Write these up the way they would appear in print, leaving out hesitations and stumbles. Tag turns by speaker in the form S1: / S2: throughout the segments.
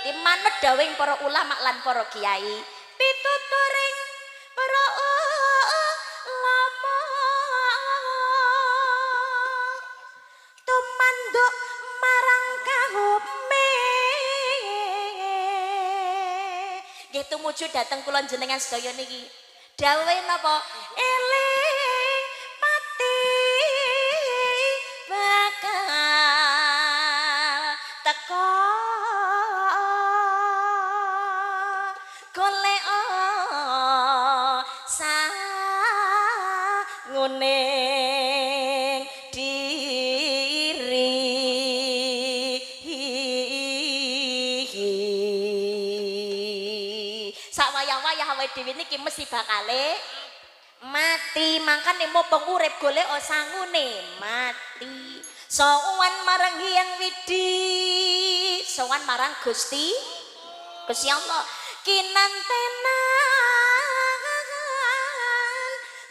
S1: Di manut dawing para ulama lan para kiai pituturing para ulama tumanduk marang kahume nggih tumuju dhateng kula jenengan sedaya niki dawuh napa eling mati bakal teko golek sanguning diri sak wayah-wayah awake dhewe niki mesti bakale mati mangkane mumpung urip golek sangune mati sowan marang Hyang Widi sowan marang Gusti Allah kinantenan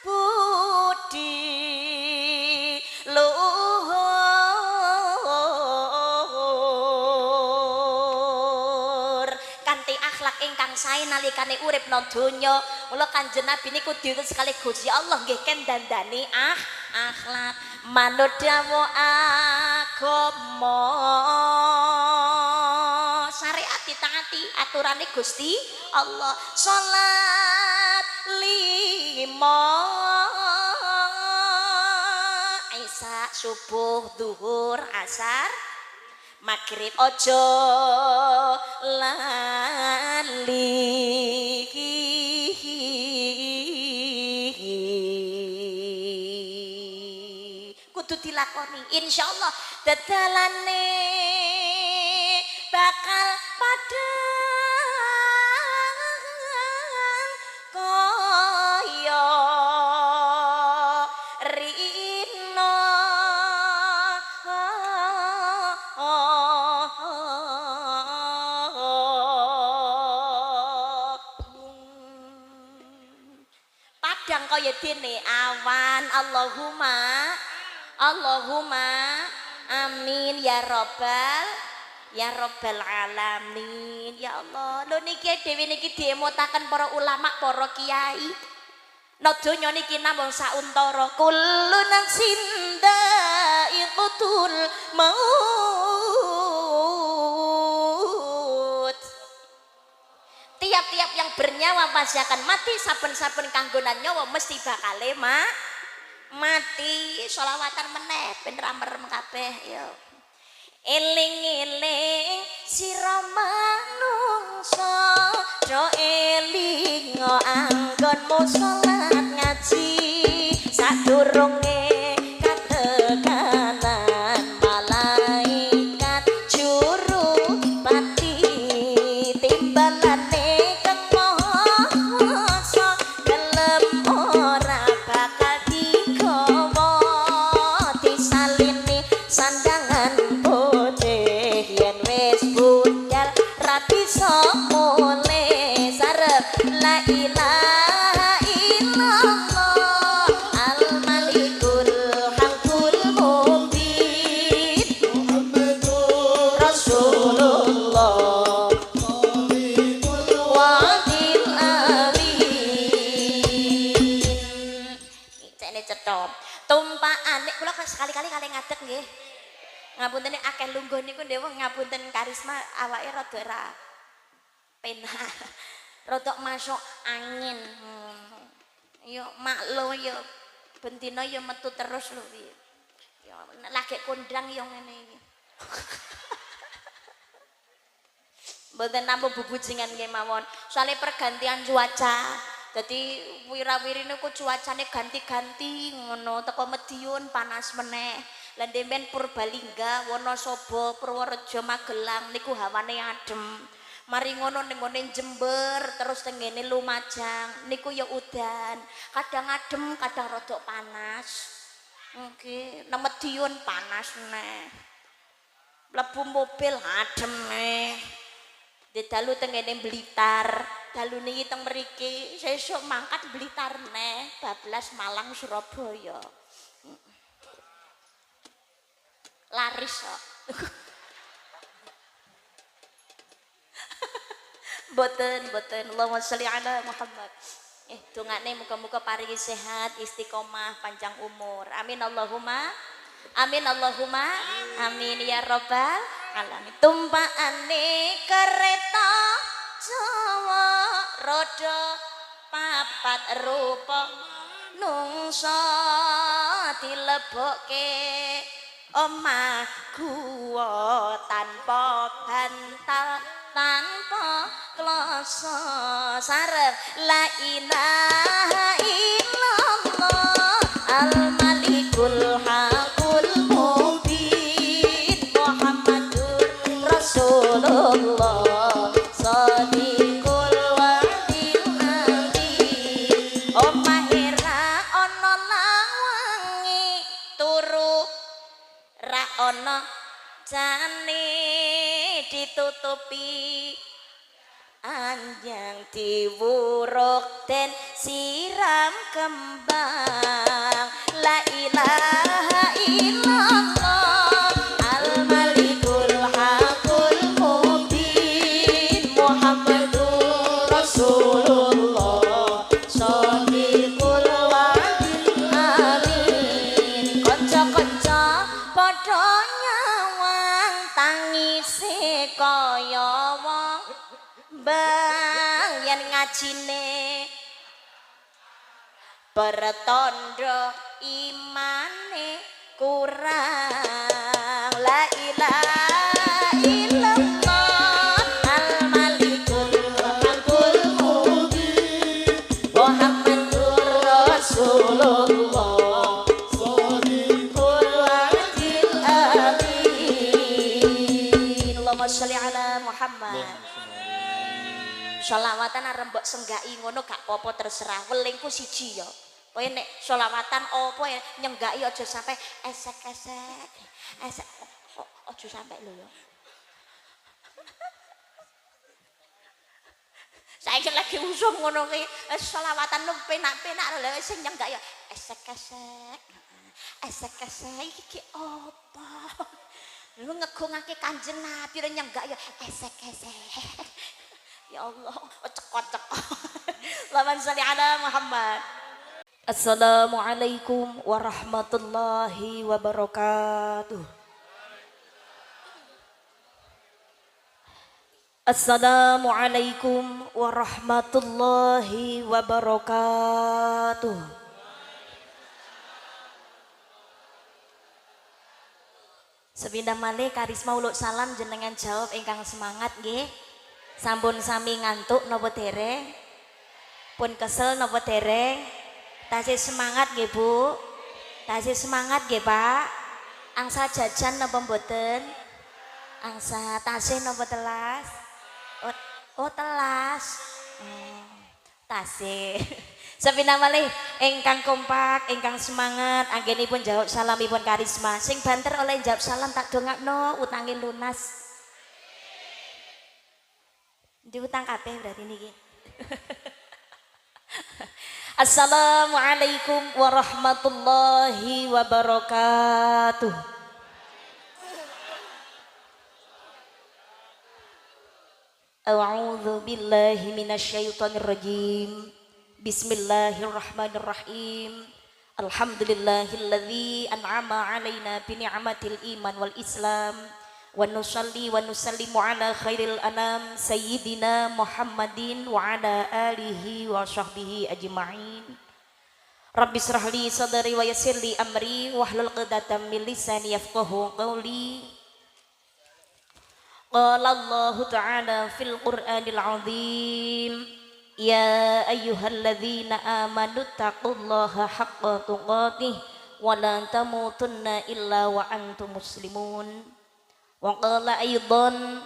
S1: budi luhur kanthi akhlak ingkang sae nalikane urip nang donya mula Kanjeng Nabi niku diutus sekali Gusti Allah nggih ken dandani akhlak manut dawuh agama syariat ditaati aturane Gusti Allah salat 5 Isya subuh zuhur asar maghrib ojo lali kudu dilakoni insyaallah dadalane bakal padang kaya rino padang kaya dene awan Allahumma amin ya Rabbal alamin ya Allah lho niki dhewe niki diemotaken para ulama para kiai no donya niki namung sauntara kullu nafsin dha'iqatul maut tiap-tiap yang bernyawa pasti akan mati saben-saben kanggonan nyawa mesti bakale mati sholawatan meneh ben ra merem kabeh yo eling-eling sira manungsa do eling anggonmu salat ngaji sadurunge katekanan malaikat juru pati timbalane kang maha gelem ora bakal digawa disalini sandangan bisa mulai sarep la ilaha illallah al malikul hakul mubin Muhammadur Rasulullah wadil amin ini cetop tumpaan nek kula sekali-kali kali ngadeg nggih ngapunten akeh lungguh niku ndewe ngapunten karisma awake rada ora penak rada masuk angin yo maklo yo bendina yo metu terus lho piye yo lagi kondang yo ngene iki mboten nampa bubujingan nggih mawon soalnya pergantian cuaca jadi wira-wiri niku cuacane ganti-ganti ngono teko Medion panas meneh lan demben Purbalingga Wonosobo Purworejo Magelang niku hawane adem mari ngono ning Jember terus tengene Lumajang niku ya udan kadang adem kadang rada panas nggih nang Medion panas neh mlebu mobil adem neh dalu tengene Blitar dalu niki teng mriki sesuk mangkat Blitar neh bablas Malang Surabaya laris kok Boten Allahumma sholli ala Muhammad. Dongane muga-muga paringi sehat, istiqomah, panjang umur. Amin Allahumma. Amin Allahumma. Amin ya rabbal alamin. Tumpakane kereta Jawa roda papat rupa nungsa dilebokke omah guwa tanpa bantal tanpa kloso sareng la ilaha illallah al malikul haqul mubin Muhammadur Rasulullah shadiqul wa'dil amin omahira ana lawangi turu ra ana jane ditutupi anjang diwuruk den siram kembang la ilaha illallah al malikul haqul mubin Muhammadur Rasulullah shadiqul wa'dil amin kanca-kanca padha nyawang tangise kaya wong bang yen ngajine pertondo imane kurang la ilaha illallah al malikul haqul mubin Muhammadur Rasulullah shadiqul wa'dil amin Allahumma sholli ala Muhammad. Sholawatan arep mbok senggaki ngono gak apa-apa terserah. Welingku siji ya. Kowe nek sholawatan apa ya nyenggaki aja sampai esek-esek. Esek aja sampai lho ya. Saiki lagi usum ngono ki sholawatan penak-penak lho sing nyenggaki ya esek-esek. Esek-esek iki apa? Lu ngegungake Kanjeng Nabi nyenggak ya esek-esek. Ya Allah, cekot-cekot. Allahumma sholli ala Muhammad. Assalamualaikum warahmatullahi wabarakatuh. Assalamualaikum warahmatullahi wabarakatuh. Sepindah malih karisma uluk salam jenengan jawab ingkang semangat nggih. Sampun sami ngantuk napa dereng? Pun kesel napa dereng? Tasih semangat nggih Bu? Tasih semangat nggih Pak? Angsa jajan napa mboten? Angsa tasih napa telas? Oh telas. Tasih. Sepindah malih ingkang kompak, ingkang semangat, anggenipun jawab salamipun karisma. Sing banter oleh jawab salam tak dongakno utange lunas. Diutang kabeh berarti niki. Assalamualaikum warahmatullahi wabarakatuh. A'udzu billahi minasyaitonir rajim. Bismillahirrahmanirrahim. Alhamdulillahilladzi an'ama 'alaina bi ni'matil iman wal islam. Wa nusalli wa nusallimu ala khairil anam sayyidina Muhammadin wa ala alihi wa sahbihi ajma'in. Rabbi shrah li sadri wa yassir li amri wahlul 'uqdatam min lisani yafqahu qawli. Qala Allah ta'ala fil Qur'anil 'azim. Ya ayyuhalladzina amanu taqullaha haqqa tuqatih wa la tamutunna illa wa antum muslimun. Wa qala aidan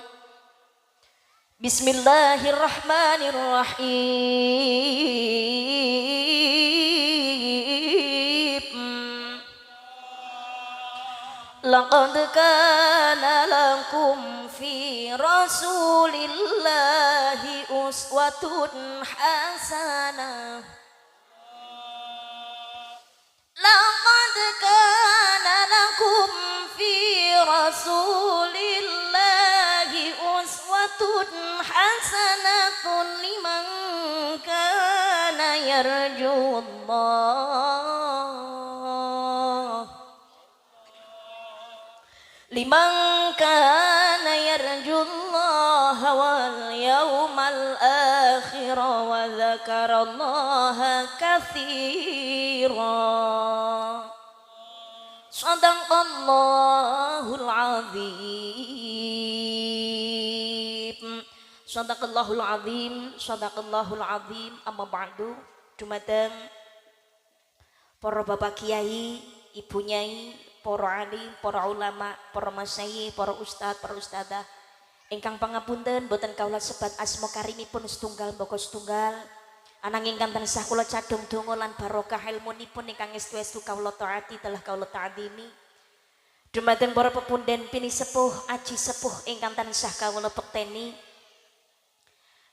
S1: Bismillahirrahmanirrahim. Laqad kana lakum fi rasulillahi uswatun hasanah. Laqad kana lakum fi rasulillahi uswatun hasanatun liman kana yarjullah liman kana yarjullah wal yawmal akhir wa dzakarallaha katsira. Sadaqallahul azim. Sadaqallahul azim. Sadaqallahul azim. Amma ba'du. Dumateng para bapak kiai, ibu nyai, para alim, para ulama, para masyayikh, para ustad, para ustadzah ingkang pangapunten boten kaula sebat asma karimipun setunggal mbaka setunggal. Ananging ingkang tansah kula cadung donga lan barokah ilmunipun ingkang estu-estu kawula taati telah kawula ta'dhimi. Dumateng para pepunden pini sepuh, aji sepuh ingkang tansah kawula bekteni.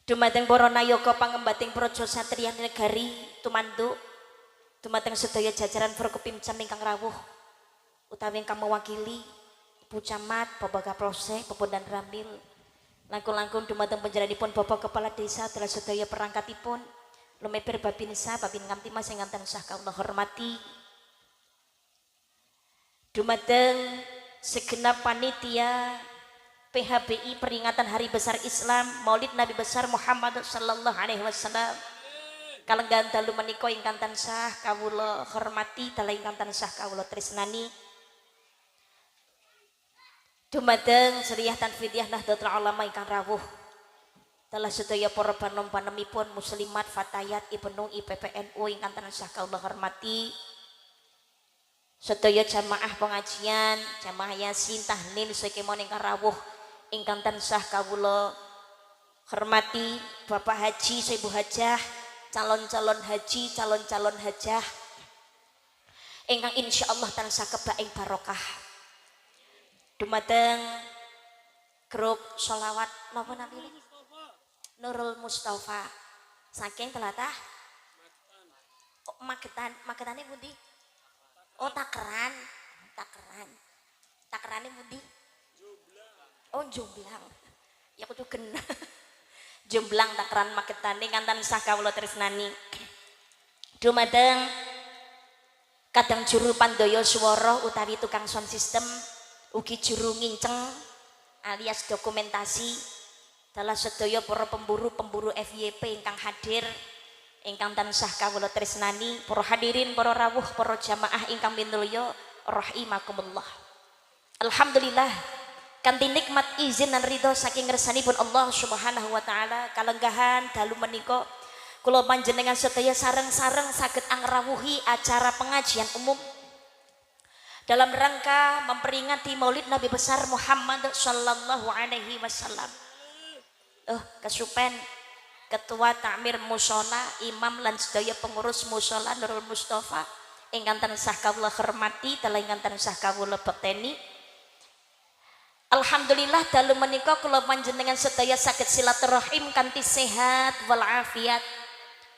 S1: Dumateng para nayaka pangembating praja satriya negari tumanduk. Dumateng sedaya jajaran Forkopimcam ingkang rawuh utawi ingkang mewakili Ibu Camat, Bapak Kapolsek, Pepundan Ramil. Langkung-langkung dumateng panjenenganipun Bapak Kepala Desa telah sedaya perangkatipun. Lumeper babinsa babin kamtimas ingkang tansah kawula hormati. Dumateng segenap panitia PHBI peringatan Hari Besar Islam Maulid Nabi Besar Muhammad sallallahu alaihi wasallam. Kalenggan dalu menika ingkang tansah kawula hormati dalah ingkang tansah kawula tresnani. Dumateng Seriah Tanfidiyah Nahdlatul Ulama ingkang rawuh telah sedaya para panom-panemipun muslimat fatayat ibnu IPPNU ingkang tansah kawula hormati. Sedaya jamaah pengajian, jamaah yasin, tahlil sekemon ingkang rawuh ingkang tansah kawula hormati. Bapak Haji, Ibu Hajah, calon-calon haji, calon-calon hajah ingkang insyaallah tansah kebak ing barokah. Dumateng grup sholawat napa namine? Nurul Mustafa saking telatah Magetane pundi? Oh Takeran Takerane pundi? Oh Jomblang ya kudu gen Jomblang Takeran Magetane ingkang tansah kawula tresnani. Dumateng kadang juru pandaya swara utawi tukang sound system ugi juru nginceng alias dokumentasi dalah sedaya para pemburu FYP ingkang hadir ingkang tansah kawula tresnani, para hadirin, para rawuh, para jamaah ingkang minulya rahimakumullah. Alhamdulillah kanthi nikmat izin dan ridho saking ngersanipun Allah Subhanahu wa taala kalenggahan dalu menika kula panjenengan sedaya sareng-sareng saged angrawuhi acara pengajian umum dalam rangka memperingati Maulid Nabi besar Muhammad sallallahu alaihi wasallam. Kesupen Ketua Takmir Mushola, Imam lan sedaya pengurus Mushola Nurul Mustafa ingkang tansah kawula hormati telah ingkang tansah kawula bekteni. Alhamdulillah dalu menika kula panjenengan sedaya saged silaturahim kanthi sehat wal afiat.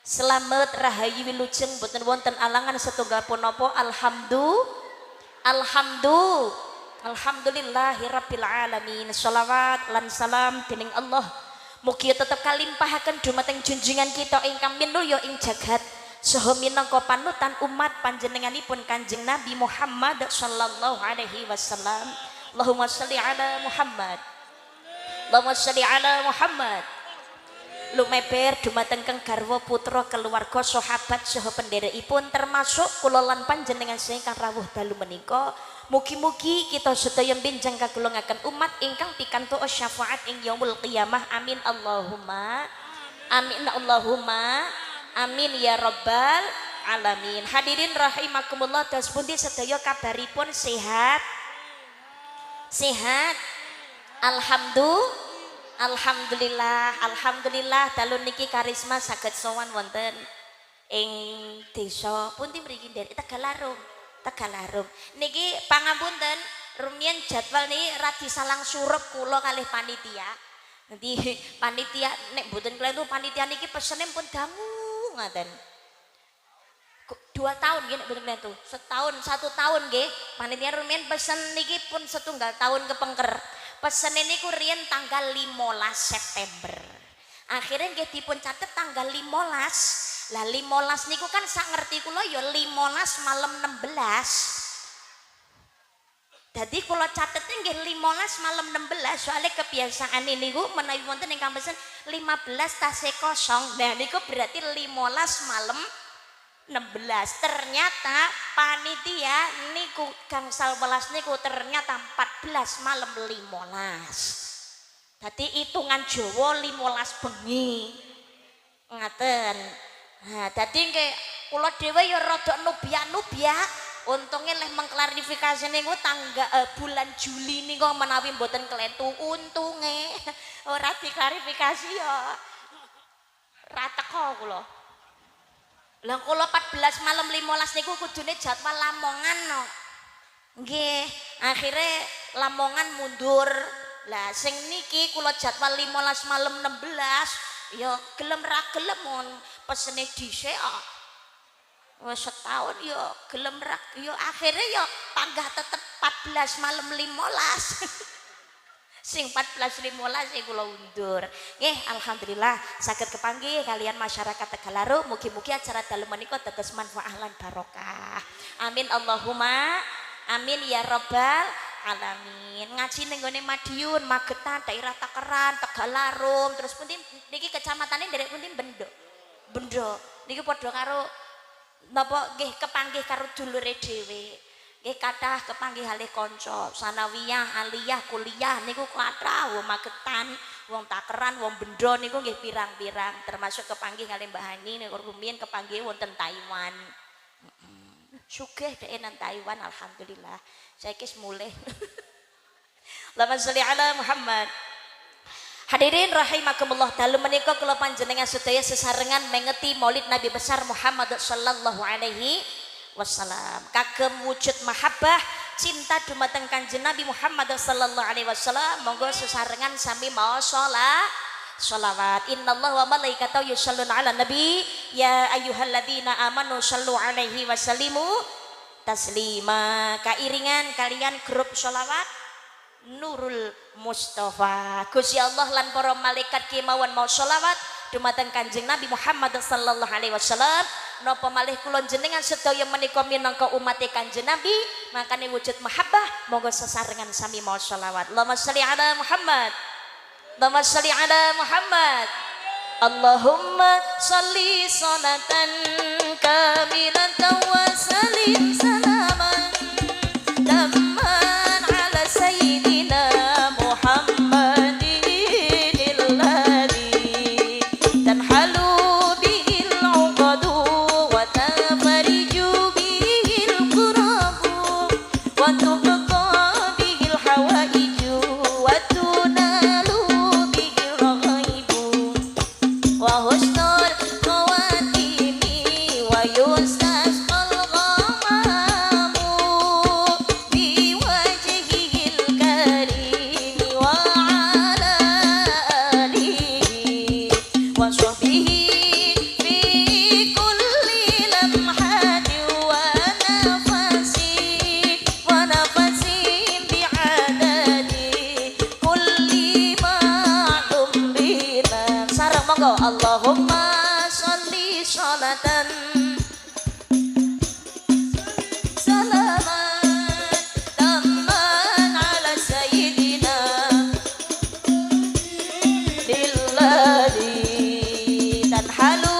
S1: Selamat rahayu wilujeng boten wonten alangan setunggal punapa. Alhamdulillahirabbil alamin. Shalawat lan salam dening Allah mugi tetep kalimpahaken dumateng junjungan kita ingkang minulya ing jagat saha minangka panutan umat panjenenganipun Kanjeng Nabi Muhammad sallallahu alaihi wasallam. Allahumma sholli ala Muhammad. Allahumma sholli ala Muhammad. Lumeber dumateng kang garwa putra keluarga sahabat saha pendherekipun termasuk kula lan panjenengan ingkang rawuh dalu menika. Mugi-mugi kita sedaya benjang kagolongaken umat ingkang pikantuk syafaat ing yaumul qiyamah. Amin Allahumma amin Allahumma amin ya rabbal alamin. Hadirin rahimakumullah, dos pundi sedaya kabaripun sehat? Sehat. Alhamdulillah dalu niki karisma saged sowan wonten ing desa pundi mriki nderek Tegalarum niki pangapunten rumiyin jadwal niki radi salang surup kula kalih panitia. Nanti panitia nek mboten kalian panitia niki pesene pun dangu ngaten. 2 tahun nggih nek mboten kalian setahun 1 tahun nggih panitia rumiyin pesen niki pun setunggal tahun kepengker. Pesen ini ku riyen tanggal 15 September. Akhirnya nggih dipun catet tanggal 15. Lah 15 niku kan sak ngerti kula ya 15 malam 16. Jadi kalau catetnya nggih 15 malam 16 soalnya kebiasaan ini niku menawi wonten ingkang pesen 15 tasih kosong. Nah niku berarti 15 malam 16. Ternyata panitia niku gangsal welas niku ternyata 14 malam 15. Jadi hitungan Jawa 15 bengi. Ngaten. Nah, dadi nggih kula dhewe ya rada nubia. Untungnya leh mengklarifikasi niku bulan Juli niku menawi mboten kletu untunge ora diklarifikasi ya ra teko kula. Lah kula 14 malam 15 niku kudune jadwal Lamongan no. Nggih, akhirnya Lamongan mundur. Lah sing niki kula jadwal 15 malam 16 ya gelem ra gelem mon pesene dhisik kok. Wes setahun yo gelem rak yo akhirnya yo panggah tetep 14 malam 15. Sing 14 15 sing kula undur. Nggih alhamdulillah saged kepanggih kalian masyarakat Tegalaru mugi-mugi acara dalem menika dados manfaat lan barokah. Amin Allahumma amin ya rabbal alamin. Ngaji ning gone Madiun, Magetan, daerah Takeran, Tegalarum, terus pundi niki kecamatane nderek pundi Bendo. Niki padha karo napa nggih kepanggih karo dulure dhewe. Nggih kathah kepanggih kalih kanca sanawiyah, aliyah, kuliah niku kathah wong Magetan, wong Takeran, wong Bendo niku nggih pirang-pirang termasuk kepanggih kalih Mbah Hani niku rumiyin kepanggih wonten Taiwan. Sugih dhek nang Taiwan alhamdulillah. Saiki wis mulih. Allahumma sholli ala Muhammad. Hadirin rahimakumullah, dalem menika kula panjenengan sedaya sesarengan mengeti Maulid Nabi besar Muhammad sallallahu alaihi wasallam. Kagem wujud mahabbah cinta dumateng Kanjeng Nabi Muhammad sallallahu alaihi wasallam, monggo sesarengan sami maos sholawat. Innallaha wa malaikatahu yusholluna 'alan nabi ya ayyuhalladzina amanu shallu 'alaihi wasallimu taslima. Kairingan kalian grup sholawat Nurul Mustafa. Gusti Allah lan para malaikat kemawon mau sholawat dumateng Kanjeng Nabi Muhammad sallallahu alaihi wasallam. Napa malih kula jenengan sedaya menika minangka umat Kanjeng Nabi, makane wujud mahabbah monggo sesarengan sami mau sholawat. Allahumma sholli ala Muhammad. Allahumma sholli ala Muhammad. Allahumma sholli sholatan kamilatan wa salim salaman tamman ala sayyidina Muhammadin alladhi tanhalu bihil 'uqadu wa tafariju bihil qurabu wa tubqa bihil hawaiju wa tunalu bihil ghaibu wa husnul khawatimi wa yustasqal ghamamu bi wajhihil karim wa ala alihi wa sahbihi fi kulli lamhati wa nafasin bi'adadi kulli ma'lum bina. Sareng monggo Allahumma sholli sholatan salaman tamman ala sayyidina lilladhi tanhalu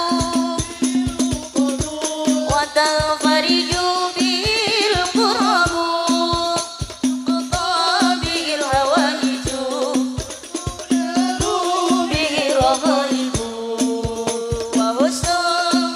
S1: wa tafariju bil qurabu qatabil hawaiju bil ghaibu wa husnul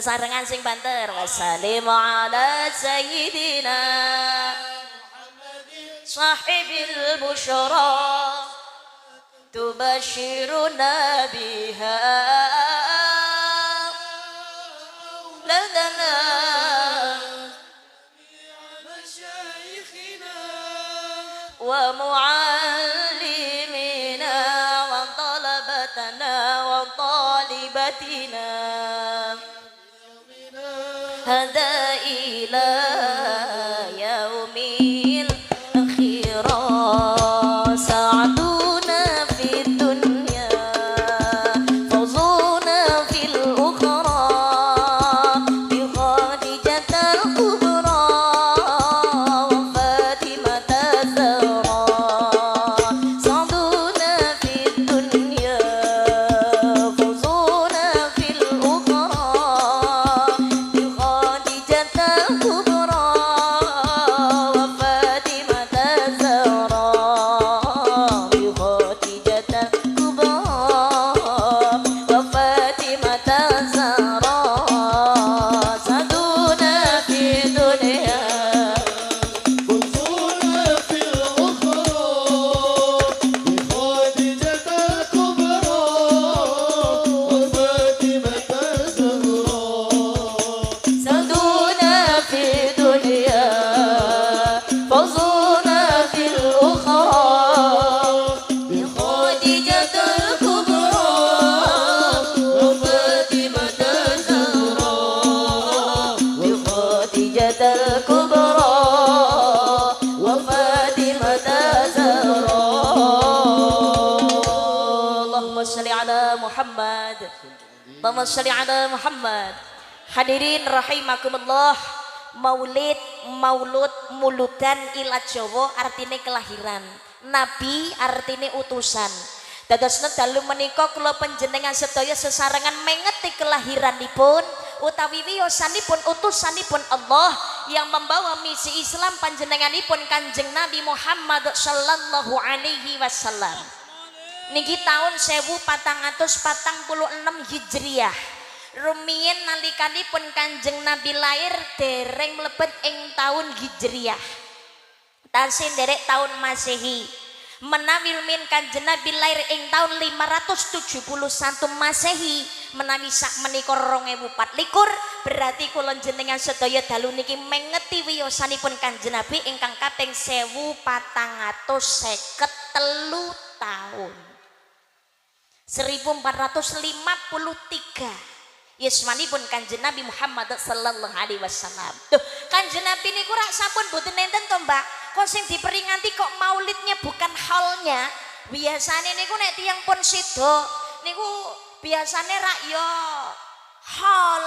S1: Sesarengan sing banter. Wassalamu ala sayyidina sahibil busyara tubashiruna biha ladana wa muallimina wa talabatana wa talibatina hada ila yaumil akhirah sa'duna fid dunya fawzuna fil ukhra bi khadijatil kubra wa fatimatal zahra sa'duna fid dunya fawzuna fil ukhra bi khadijatil kubra wa fatimatal zahra bi khadijatil kubra wa fatimatal zahra saduna fi dunya
S2: فزونا في الأخرى بخادجة الكبرى وفاتمة الزهراء
S1: سدونا في دنيا فوزنا في الأخرى بخديجة الكبرى وفاتمة الزهراء بخديجة الكبرى وفاتمة الزهراء اللهم صل على محمد اللهم صل على محمد. Hadirin rahimakumullah, maulid, maulud, muludan ila Jawa artine kelahiran. Nabi artine utusan. Dadosna dalu menika kula panjenengan sedaya sesarengan mengeti kelahiranipun utawi wiyosanipun utusanipun Allah yang membawa misi Islam panjenenganipun Kanjeng Nabi Muhammad sallallahu alaihi wasallam. Niki tahun 1446 Hijriah. Rumiyin nalikanipun Kanjeng Nabi lahir dereng mlebet ing tahun Hijriah. Tasih derek tahun Masehi. Menawi rumiyin Kanjeng Nabi lahir ing tahun 571 Masehi, menawi sak menika 2024 berarti kula jenengan sedaya dalu niki mengeti wiyosanipun Kanjeng Nabi ingkang kaping 1453 tahun. 1453 yusmanipun Kanjeng Nabi Muhammad sallallahu alaihi wasallam. Tuh, Kanjeng Nabi niku rak sampun boten nenten to, Mbak. Kok sing diperingati kok maulidnya bukan halnya. Biasane niku nek tiyang pun sida niku biasane rak yo hal.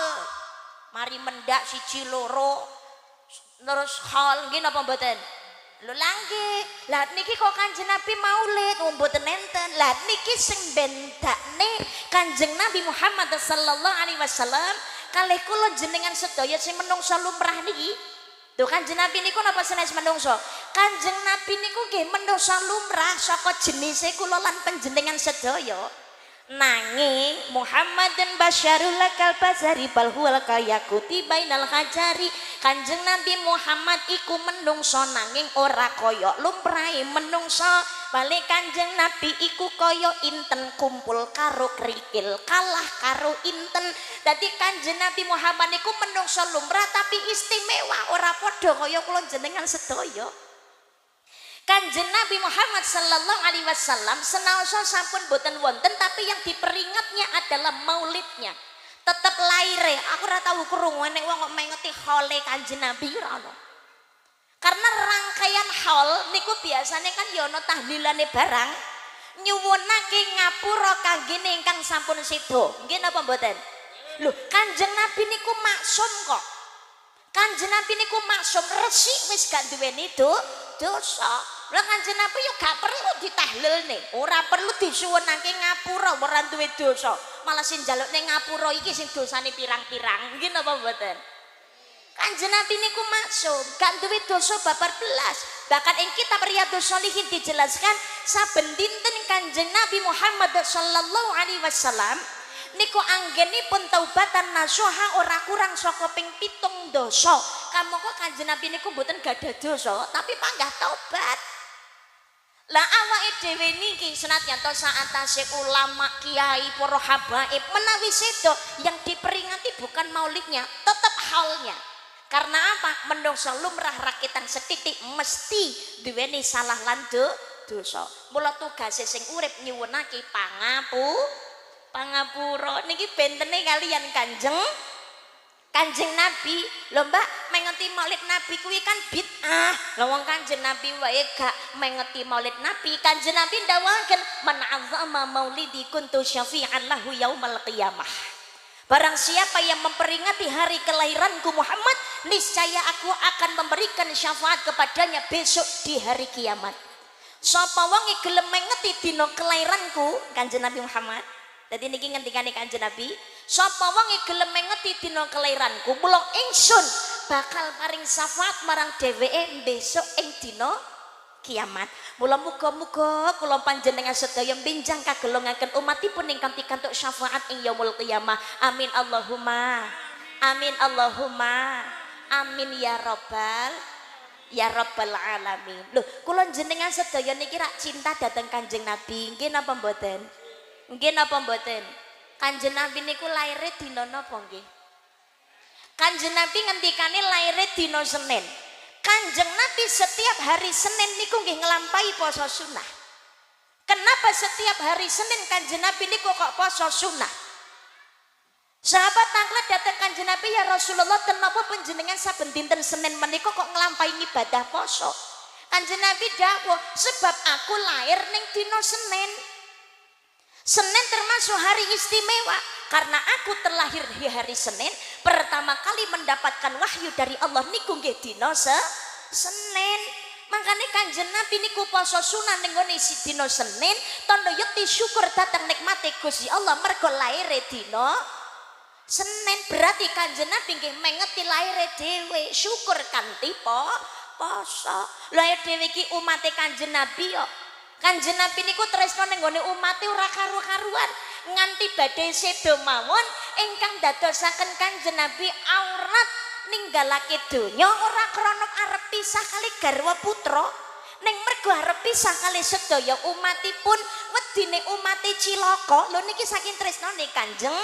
S1: Mari mendak siji loro terus hal nggih napa mboten? Lho langge, lah niki kok Kanjeng Nabi maulid mboten nenten. Lah niki sing bendakne Kanjeng Nabi Muhammad sallallahu alaihi wasallam kalih kula jenengan sedaya sing menungso lumrah niki. Tuh Kanjeng Nabi niku napa sanes menungso? Kanjeng Nabi niku nggih menungso lumrah saka jenise kula lan panjenengan sedaya. Nanging Muhammadun basyarul lakal basari bal huwal kayakuti bainal hajari. Kanjeng Nabi Muhammad iku menungso nanging ora kaya lumrahe menungso. Balik Kanjeng Nabi iku kaya inten kumpul karo krikil kalah karo inten. Dadi Kanjeng Nabi Muhammad iku menungso lumrah tapi istimewa ora padha kaya kula jenengan sedaya. Kanjeng Nabi Muhammad sallallahu alaihi wasallam senaosa sampun boten wonten tapi yang diperingatnya adalah maulidnya. Tetep laire. Aku ora tau krungu nek wong kok mengeti hole Kanjeng Nabi ora ono. Karena rangkaian haul niku biasanya kan ya ana tahlilane barang. Nyuwunake ngapura kanggene ingkang sampun sida. Nggih napa mboten? Lho, Kanjeng Nabi niku maksum kok. Kanjeng Nabi niku maksum resik wis gak duweni dosa. Lah Kanjeng Nabi yo gak perlu ditahlilne, ora perlu disuwunake ngapura ora duwe dosa. Malah sing njalukne ngapura iki sing dosane pirang-pirang. Nggih napa mboten? Kanjeng Nabi niku maksum, gak duwe dosa babar belas. Bahkan ing kitab Riyadhus Shalihin dijelaskan saben dinten Kanjeng Nabi Muhammad sallallahu alaihi wasallam niku anggenipun taubatan nasuha ora kurang saka ping 7 dosa. Kamangka Kanjeng Nabi niku mboten gadah dosa, tapi panggah taubat. Lah awake dhewe niki senadyan to saatase ulama, kiai, para habaib menawi sedo yang diperingati bukan maulidnya, tetap halnya. Karena apa? Menungso lumrah rakitan setitik mesti duweni salah lan dosa. Mula tugase sing urip nyuwunake pangapura niki bentene kalian Kanjeng Nabi. Lho Mbak, mengeti Maulid Nabi kuwi kan bid'ah. Lah wong Kanjeng Nabi wae gak mengeti Maulid Nabi. Kanjeng Nabi ndawaken man azzama maulidi kuntu syafi'an lahu yaumal qiyamah. Barang siapa yang memperingati hari kelahiranku Muhammad, niscaya aku akan memberikan syafaat kepadanya besok di hari kiamat. Sapa wong gelem mengeti dina kelahiranku Kanjeng Nabi Muhammad. Dadi niki ngendikane Kanjeng Nabi, sapa wong gelem mengeti dina kelahiranku, mula ingsun bakal paring syafaat marang dheweke besok ing dina kiamat. Mula muga-muga kula panjenengan sedaya benjang kagolongaken umatipun ingkang pikantuk syafaat ing yaumul qiyamah. Amin Allahumma. Amin Allahumma. Amin ya rabbal alamin. Lho, kula jenengan sedaya niki rak cinta dhateng Kanjeng Nabi. Nggih napa mboten? Nggih napa mboten? Kanjeng Nabi niku laire dina napa nggih? Kanjeng Nabi ngendikane laire dina Senin. Kanjeng Nabi setiap hari Senin niku nggih nglampahi poso sunnah. Kenapa setiap hari Senin Kanjeng Nabi niku kok poso sunnah? Sahabat tanglet datang Kanjeng Nabi, ya Rasulullah, kenapa panjenengan saben dinten Senin menika kok nglampahi ibadah poso? Kanjeng Nabi dawuh, sebab aku lahir ning dina Senin. Senin termasuk hari istimewa karena aku terlahir di hari Senin, pertama kali mendapatkan wahyu dari Allah niku nggih dina Senin. Makanya Kanjeng Nabi niku poso sunah ning ngene dina Senin, tandha yekti syukur datang nikmate Gusti Allah mergo laire dina Senin. Berarti Kanjeng Nabi nggih mengeti laire dhewe, syukur kanthi poso. Lha dhewe iki umate Kanjeng Nabi yo. Kanjeng Nabi niku tresno ning gone umate ora karo-karuan, nganti badhe sedo mawon ingkang dadosaken Kanjeng Nabi aurat ninggalake donya ora krana arep pisah kali garwa putra, ning mergo arep pisah kali sedaya umatipun, wedine umate cilaka. Lho niki saking tresnane Kanjeng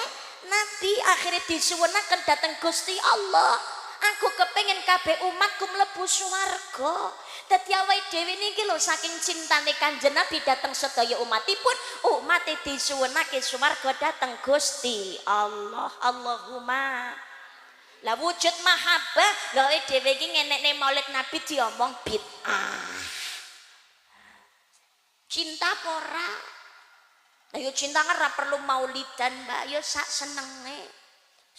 S1: Nabi akhirnya disuwunaken dhateng Gusti Allah. Aku kepengin kabeh umatku mlebu swarga. Dadi awake dhewe niki lho saking cintane Kanjeng Nabi dhateng sedaya umatipun, umate disuwunake swarga dhateng Gusti Allah. Allahumma. Lah wujud mahabbah lho dhewe iki ngenekne Maulid Nabi diomong bid'ah. Cinta apa ora? Lah yo cinta kan ora perlu maulidan, Mbak, yo sak senenge.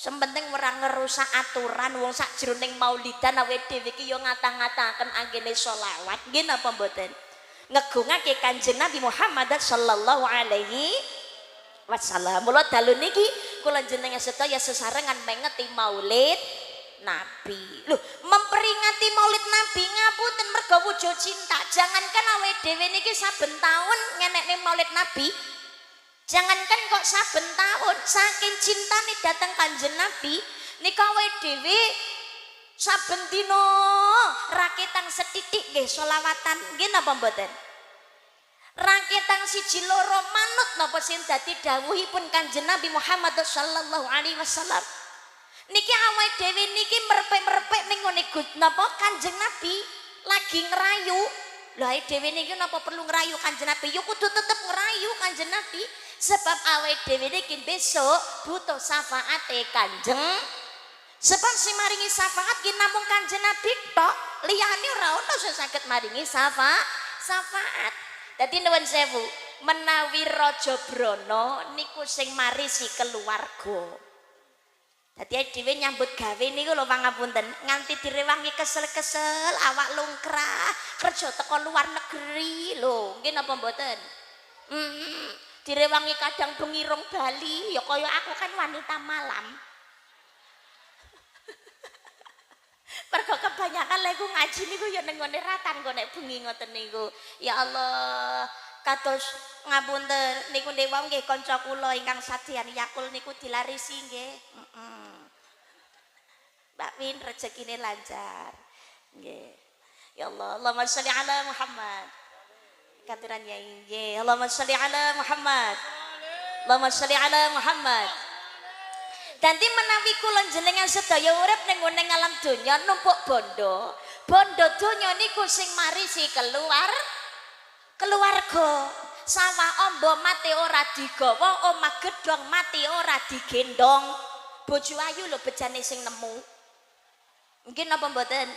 S1: Sementing ora ngerusak aturan wong sak jroning maulidan awake dhewe iki yo ngata-ngataken anggene selawat. Nggih napa mboten? Ngegungake Kanjeng Nabi Muhammad sallallahu alaihi wasallam. Mula dalu niki kula jenengan sedaya sesarengan mengeti Maulid Nabi. Loh, memperingati Maulid Nabi ngapunten mergo wujud cinta. Jangankan awake dhewe niki saben taun ngenekne Maulid Nabi. Jangankan kok saben tahun, saking cintane datang Kanjeng Nabi nika awake dhewe saben dina rakitan setitik nggih selawatan. Nggih napa mboten? Rakitan siji loro manut napa sing dadi dawuhipun Kanjeng Nabi Muhammad sallallahu alaihi wasallam. Niki awake dhewe niki merepek-merepek ning ngene napa Kanjeng Nabi lagi ngerayu. Lah dhewe niki napa perlu ngerayu Kanjeng Nabi? Ya kudu tetep ngerayu Kanjeng Nabi. Sebab awake dhewe iki besok butuh syafaate Kanjeng. Sebab sing maringi syafaat ki namung Kanjeng Nabi tok, liyane ora ono sing saged maringi syafaat. Dadi nuwun sewu, menawi Raja Brana niku sing marisi keluarga. Dadi dhewe nyambut gawe niku lho pangapunten, nganti direwangi kesel-kesel, awak lungkrah, kerja teko luar negeri lho. Nggih napa mboten? Direwangi kadang bengi rong Bali, ya kaya aku kan wanita malam. Mergo kebanyakan lek ngaji niku ya ning ngene ratan kok nek bengi ngoten niku. Ya Allah, kados ngapunten niku dewa nggih kanca kula ingkang sadyan yakul niku dilarisi nggih. Mbak Win rezekine lancar. Nggih. Ya Allah, Allahumma sholli ala Muhammad. Katuran Yai nggih. Allahumma sholli ala Muhammad. Allahumma sholli ala Muhammad. Dadi menawi kula jenengan sedaya urip ning ngene alam donya numpuk bondo. Bondo donya niku sing marisi keluarga. Sawah ombo mati ora digawa, omah gedhong mati ora digendong. Bojo ayu lho bejane sing nemu. Mungkin apa mboten?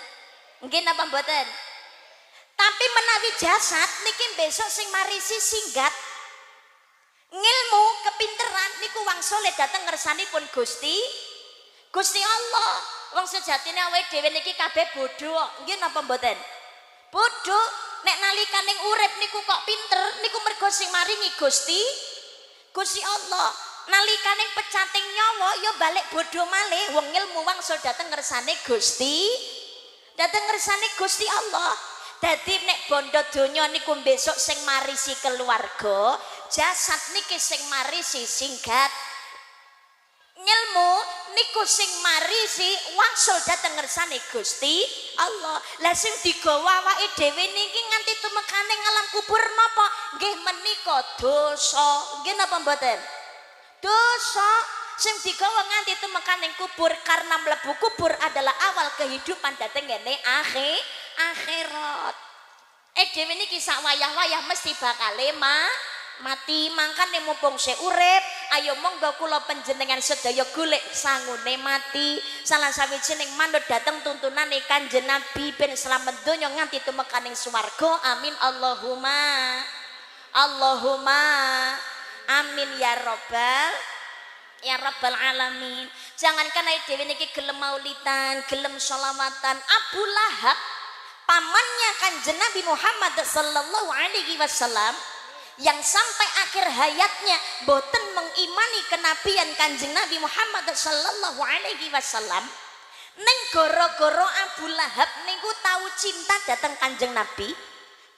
S1: Mungkin apa mboten? Tapi menawi jasad niki besok sing marisi singgat. Ngilmu kepinteran niku wangsule dateng ngersanipun Gusti Allah. Wong sejatine awake dhewe niki kabeh bodho. Nggih napa mboten? Bodho. Nek nalikaning urip niku kok pinter niku mergo sing maringi Gusti Allah. Nalikaning pecating nyawa ya balik bodho malih. Wong ilmu wangsul dateng ngersane Gusti Allah. Dadi nek bondo donya niku besok sing marisi keluarga, jasad niki sing marisi singgat. Ngilmu niku sing marisi wangsul dateng ngersane Gusti Allah. Lah sing digawa awake dhewe niki nganti tumekane alam kubur napa? Nggih menika dosa. Nggih napa mboten? Dosa sing digawa nganti tumekaning kubur karena mlebu kubur adalah awal kehidupan dateng ngene akhirat. Dhewe niki sak wayah-wayah mesti bakal mati. Mangkane mumpung sik urip, ayo monggo kula panjenengan sedaya golek sangune mati. Salah sawijining manut dateng tuntunane Kanjeng Nabi ben slamet donya nganti tumekaning swarga. Amin Allahumma amin ya rabbal alamin. Jangankan ae dhewe niki gelem maulidan, gelem sholawatan. Abu Lahab pamannya Kanjeng Nabi Muhammad sallallahu alaihi wasallam yang sampai akhir hayatnya boten mengimani kenabian Kanjeng Nabi Muhammad sallallahu alaihi wasallam. Ning gara-gara Abu Lahab niku tahu cinta dateng Kanjeng Nabi.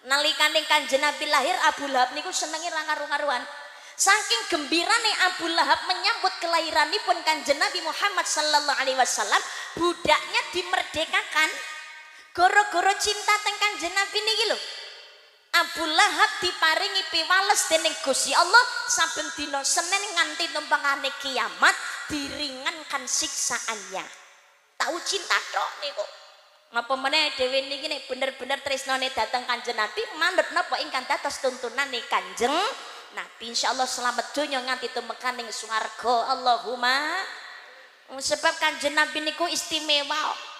S1: Nalikane Kanjeng Nabi lahir, Abu Lahab niku senenge ra karu-karuan. Saking gembirane Abu Lahab menyambut kelahiranipun Kanjeng Nabi Muhammad sallallahu alaihi wasallam, budaknya dimerdekakan. Gara-gara cinta teng Kanjeng Nabi niki lho. Abu Lahab diparingi piwales dening Gusti Allah saben dina Senin nganti tumpangane kiamat diringankan siksaannya. Tahu cinta tok niku. Napa meneh dhewe niki nek bener-bener tresnane dateng Kanjeng Nabi manut napa ingkang dados tuntunane Kanjeng Nabi, insyaallah selamat donya nganti tumekaning swarga. Allahumma. Sebab Kanjeng Nabi niku istimewa.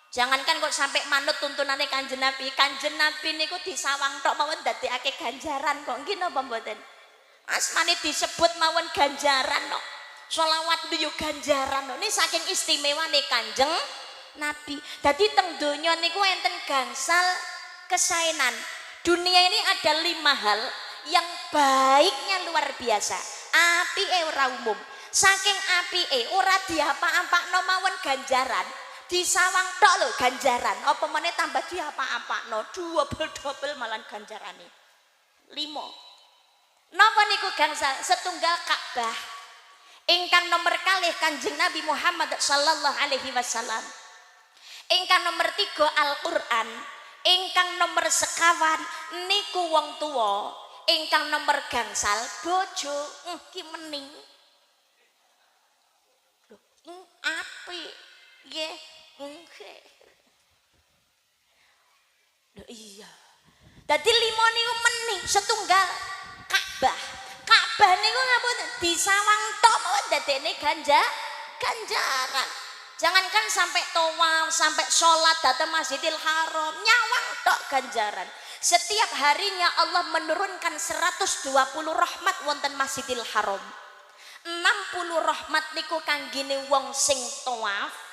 S1: Jangankan kok sampai manut tuntunane Kanjeng Nabi. Kanjeng Nabi niku disawang tok mawon dadekake ganjaran kok. Nggih napa mboten? Asmane disebut mawon ganjaran kok. Sholawat yo ganjaran kok. Ini saking istimewane Kanjeng Nabi. Dadi teng donya niku enten gangsal kesaenan. Dunia ini ada 5 hal yang baiknya luar biasa. Apike ora umum. Saking apike ora diapa-apakno mawon ganjaran. Disawang tok lho ganjaran. Apa meneh tambah diapa-apakno double malan ganjarane. 5. Napa niku gangsal? Setunggal Ka'bah. Ingkang nomor kalih Kanjeng Nabi Muhammad sallallahu alaihi wasallam. Ingkang nomor 3 Al-Qur'an. Ingkang nomor sekawan niku wong tuwa. Ingkang nomor gangsal bojo. Ki mening. Lho, apik. Nggih. Loh iya. Dadi 5 niku mening, setunggal Ka'bah. Ka'bah niku ngapunten disawang tok mawon dadekne ganjaran. Jangankan sampai tawaf, sampai sholat datang Masjidil Haram, nyawang tok ganjaran. Setiap harinya Allah menurunkan 120 rahmat wonten Masjidil Haram. 60 rahmat niku kanggene wong sing tawaf.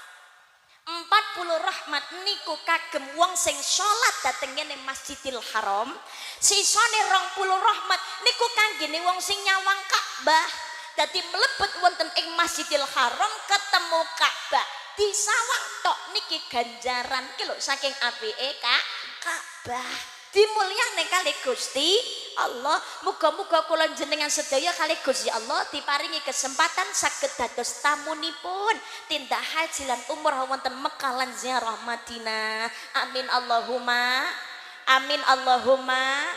S1: 40 rahmat niku kagem wong sing sholat dateng ngene Masjidil Haram. Sisane 20 rahmat niku kanggene wong sing nyawang Ka'bah. Dadi mlebet wonten ing Masjidil Haram ketemu Ka'bah. Disawang tok niki ganjaran ki lho saking apike Ka'bah. dimulyakne kali Gusti Allah. Muga-muga kula jenengan sedaya kali Gusti Allah diparingi kesempatan saged dados tamunipun tindak haji lan umrah wonten Mekah lan ziarah Madinah. Amin Allahumma amin Allahumma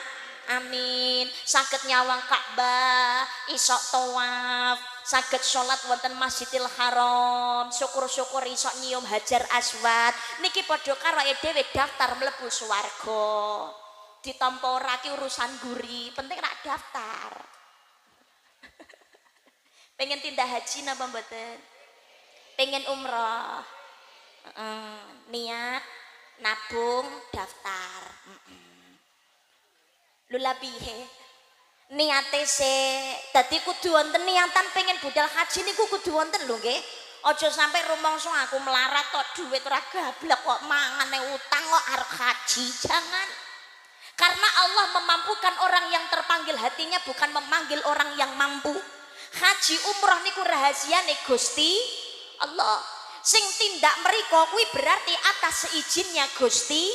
S1: amin. Saged nyawang Ka'bah, isok tawaf, saged sholat wonten Masjidil Haram, syukur-syukur isok nyium Hajar Aswad. Niki padha karo dhewe daftar mlebu swarga. Ditampa ora ki urusan guri, penting rak daftar. Pengen tindak haji napa mboten? Pengen umroh. Niat nabung daftar. Lula piye? Niate se dadi kudu wonten niatan pengen budal haji niku kudu wonten lho nggih. Aja sampai rumangsa aku melarat tok dhuwit ora gablek kok mangane utang kok arep haji. Jangan. Karena Allah memampukan orang yang terpanggil hatinya, bukan memanggil orang yang mampu. Haji umroh niku rahasiane Gusti Allah. Sing tindak mriko kuwi berarti atas seizinnya Gusti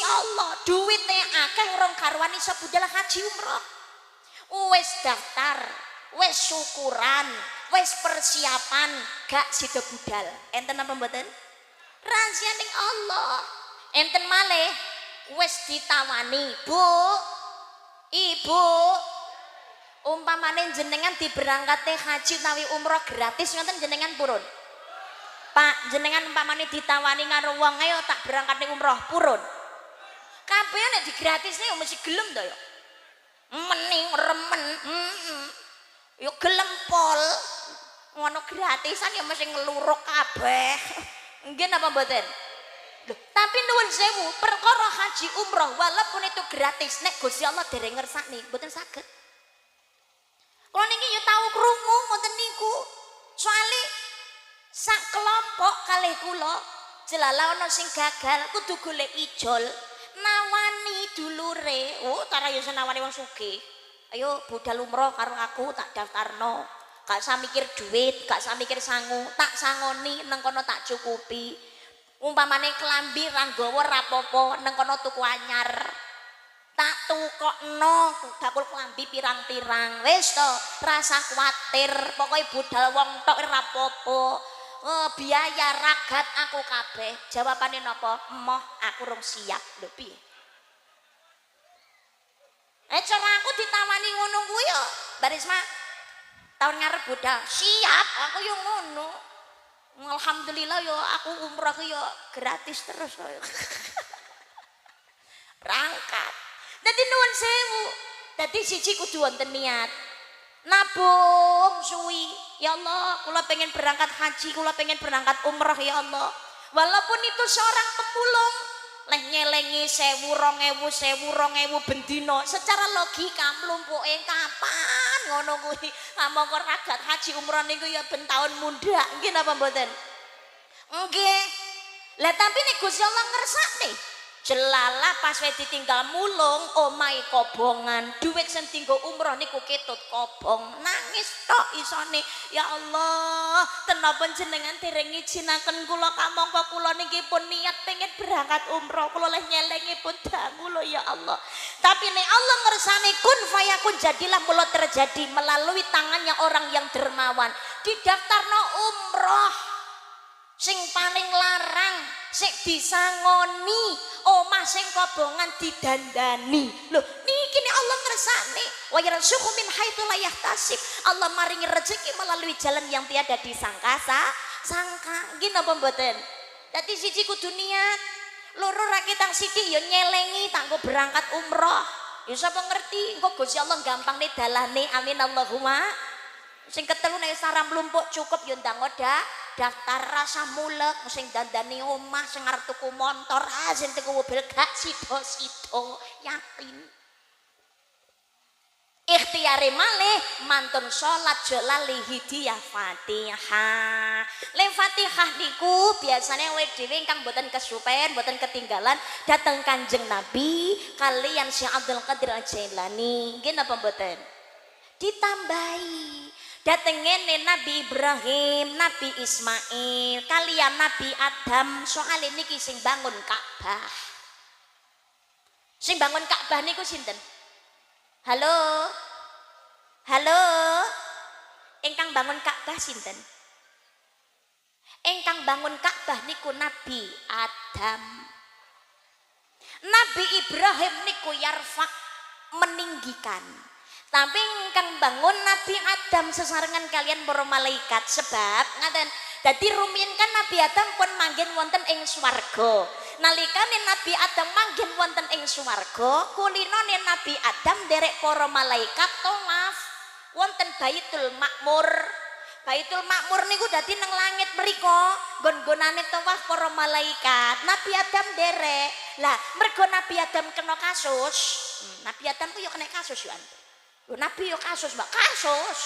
S1: Allah. Duitnya akeh rong karuan iso budal haji umroh. Wis daftar, wis syukuran, wis persiapan, gak sida budal. Enten apa mboten? Rahasiane Allah. Enten malih wis ditawani, Bu, Ibu, umpamane jenengan diberangkate haji utawi umroh gratis ngoten jenengan purun? Pak, jenengan umpamane ditawani karo wong ayo tak berangkate umroh purun? Kabeh nek digratisne mesti gelem to ya. Mening remen, yo gelem pol. Ngono gratisan ya mesti ngeluruk kabeh. Nggih napa mboten? Tapi nuwun sewu, perkara haji umroh walaupun itu gratis nek Gusti Allah dereng ngersakne mboten saged. Kula niki yo tau krungu ngoten niku. Soale sak kelompok kalih kula jelala ana sing gagal kudu golek ijol, nawani dulure. Oh, tara yo senawani wong sugih. Ayo budal umroh karo aku tak daftarno. Gak usah mikir duit, gak usah mikir sangu, tak sangoni nang kono tak cukupi. Umpamane klambi ranggawa rapopo nang kono tuku anyar tak tukokno bakul klambi pirang-pirang wis to rasa kuatir pokoke budal wong tok rapopo. Biaya ragat aku kabeh. Jawabane napa? Emoh aku rung siap. Lho piye? Cara aku ditawani ngono kuwi yo Barisma tahun ngarep budal siap aku yo ngono. Alhamdulillah yo aku umroh yo gratis terus yo. Berangkat. Dadi nuwun sewu. Dadi siji kudu wonten niat. Nabung suwi. Ya Allah, kula pengen berangkat haji, kula pengen berangkat umroh ya Allah. Walaupun itu seorang pemulung leh nyelengi 1000 2000 bendino secara logika mlumpuke kapan ngono kuwi amangka ragat haji umroh niku ya ben taun mundhak nggih napa mboten nggih lah tapi nek Gusti Allah ngersakne jelala pas wae ditinggal mulung omahe kobongan duit sing dienggo umroh niku ketut kobong nangis tok isone ya Allah tenapa jenengan dereng ngijinaken kula kamangka kula niki pun niat pengen berangkat umroh kula leh nyelengi pun dangu lho ya Allah tapi nek Allah ngersane kun fayakun jadilah mula terjadi melalui tangannya orang yang dermawan didaftarno umroh sing paling larang sing disangoni omah sing kobongan didandani lho niki nek Allah ngersane wa yarzuqu min haitsu la yahtasib Allah maringi rezeki melalui jalan yang tiada disangka sangka nggih napa mboten dadi siji kudu niat loro ra kitang sithik ya nyelengi tanggo berangkat umroh ya sapa ngerti engko Gusti Allah gampang nih dalane amin Allahumma sing ketelu nek sarah mlumpuk cukup ya ndang daftar rasa mulek sing dandani omah sing arep tuku motor sing tuku mobil gak sida-sida yakin ikhtiare malih mantun salat jalali hidiyah Fatihah le Fatihah niku biasanya awake dhewe ingkang boten kesupen boten ketinggalan dateng Kanjeng Nabi kalian Syekh Abdul Qadir Al-Jailani nggih napa mboten ditambahi datengene Nabi Ibrahim, Nabi Ismail, kalian Nabi Adam soal niki sing bangun Ka'bah. Sing bangun Ka'bah niku sinten? Halo? Halo? Ingkang bangun Ka'bah sinten? Ingkang bangun Ka'bah niku Nabi Adam. Nabi Ibrahim niku yarfak meninggikan. Tapi ingkang bangun Nabi Adam sesarengan kalian para malaikat sebab ngaten. Dadi rumiyin kan Nabi Adam pun manggen wonten ing swarga. Nalikane Nabi Adam manggen wonten ing swarga, kulinane Nabi Adam derek para malaikat tawaf wonten Baitul Makmur. Baitul Makmur niku dadi nang langit mriku, nggon-gonane tawaf para malaikat. Nabi Adam derek. Lah, mergo Nabi Adam kena kasus. Nabi Adam ku yo kena kasus yo. Nabi yo kasus, Mbak, kasus.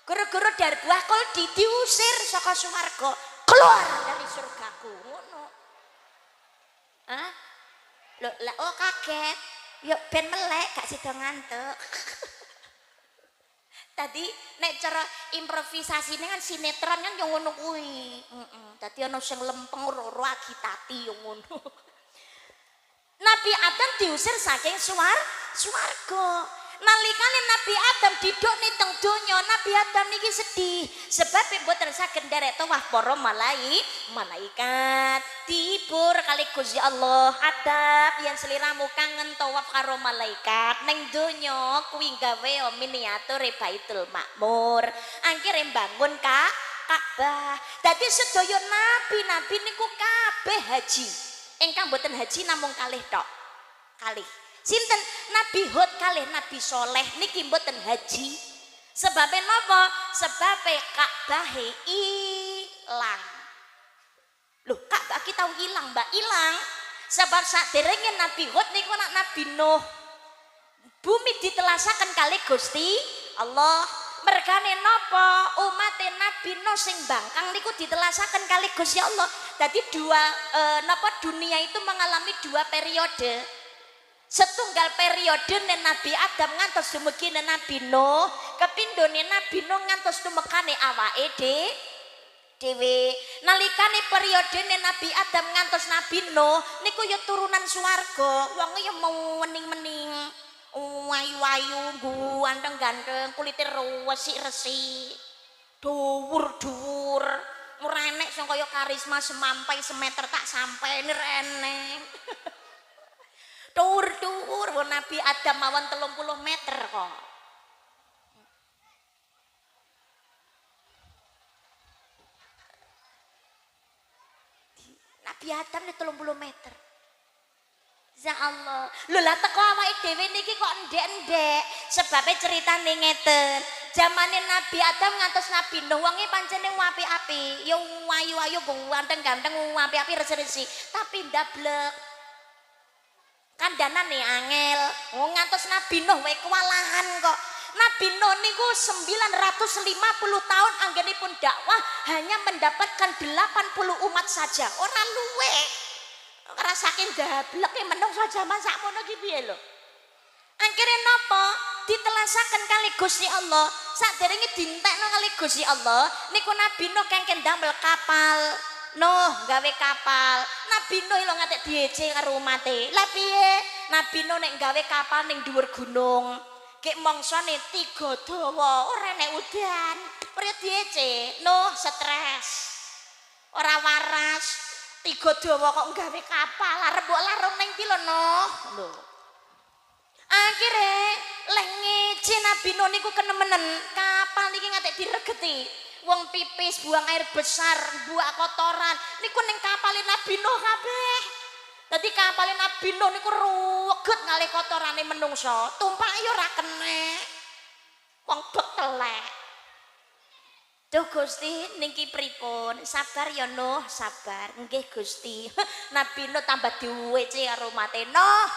S1: Gara-gara dari buah kol diusir saka swarga, keluar dari surgaku. Ngono. Hah? Lho, lah oh kaget. Yo ben melek gak sida ngantuk. Tadi nek cara improvisasine kan sinetron kan yo ngono kuwi. Dadi ana sing lempeng ora agitati yo ngono. Nabi Adam diusir saking swarga. Nalikane Nabi Adam didukne teng donya, Nabi Adam niki sedih sebab mboten saged nderek tawaf para malaikat. Dibur kali Gusti Allah, Adam yen sliramu kangen tawaf karo malaikat ning donya kuwi gawe miniatur Baitul Makmur. Akhire bangun Ka'bah. Dadi sedaya nabi-nabi niku kabeh haji. Ingkang mboten haji namung kalih tok. Kalih. Sinten Nabi Hud kalih Nabi Soleh niki mboten haji. Sebabe napa? Sebabe Ka'bahe ilang. Loh, Ka'bah kita tahu ilang, Mbak, ilang. Sebab saderenge Nabi Hud niku anak Nabi Nuh. Bumi ditelasaken kali Gusti Allah. Mergane napa? Umate Nabi Nuh sing bangkang niku ditelasaken kali Gusti Allah. Dadi dunia itu mengalami dua periode. Setunggal periode Nabi Adam ngantos dumugi Nabi Nuh, kepindhone Nabi Nuh ngantos tumekane awake dhewe. Nalikane periode Nabi Adam ngantos Nabi Nuh niku ya turunan swarga, wong ya mau wening-wening, ayu-ayu, ganteng-ganteng, kulite resik-resik, dhuwur-dhuwur, ora enek sing kaya karisma semampai semeter tak sampai ini reneng. Tur Nabi Adam mawon 30 meter kok. Nabi Adam ini 30 meter. Ya Allah. Lho lah teko awake dhewe niki kok ndek-ndek. Sebabe ceritane ngeten. Zamane Nabi Adam ngantos Nabi Nuh wonge pancene apik-apik. Ya ayu-ayu ganteng-ganteng apik-apik resi-resi, tapi ndablek. Kandhanane angel, ngantos Nabi Nuh wae kewalahan kok. Nabi Nuh niku 950 tahun anggenipun dakwah hanya mendapatkan 80 umat saja, ora luwe. Ora saking dableke menungso jaman sakmono ki piye lho. Akhire napa? Ditelasaken kali Gusti Allah. Saderenge dintekno kali Gusti Allah, niku Nabi Nuh kengken damel kapal. Nuh gawe kapal. Nabi Nuh lho ngatek diece karo umate. Lah piye? Nabi Nuh nek gawe kapal ning dhuwur gunung. Kek mongsone 3 dawa, ora nek udan. Ora diece. Nuh stres. Ora waras. 3 dawa kok gawe kapal, arep mbok larung ning ndi lho Nuh. Lho. Akhire leh ngece Nabi Nuh niku kenemenen. Kapal niki ngatek diregeti. Wong pipis, buang air besar, buang kotoran niku ning kapale Nabi Nuh kabeh. Dadi kapale Nabi Nuh niku ruweget ngalih kotorane menungso, tumpak ya ora kenek. Wong bek telek. Duh Gusti niki pripun? Sabar ya Nuh, sabar. Nggih Gusti. Nabi Nuh tambah diwece karo mate. Nuh,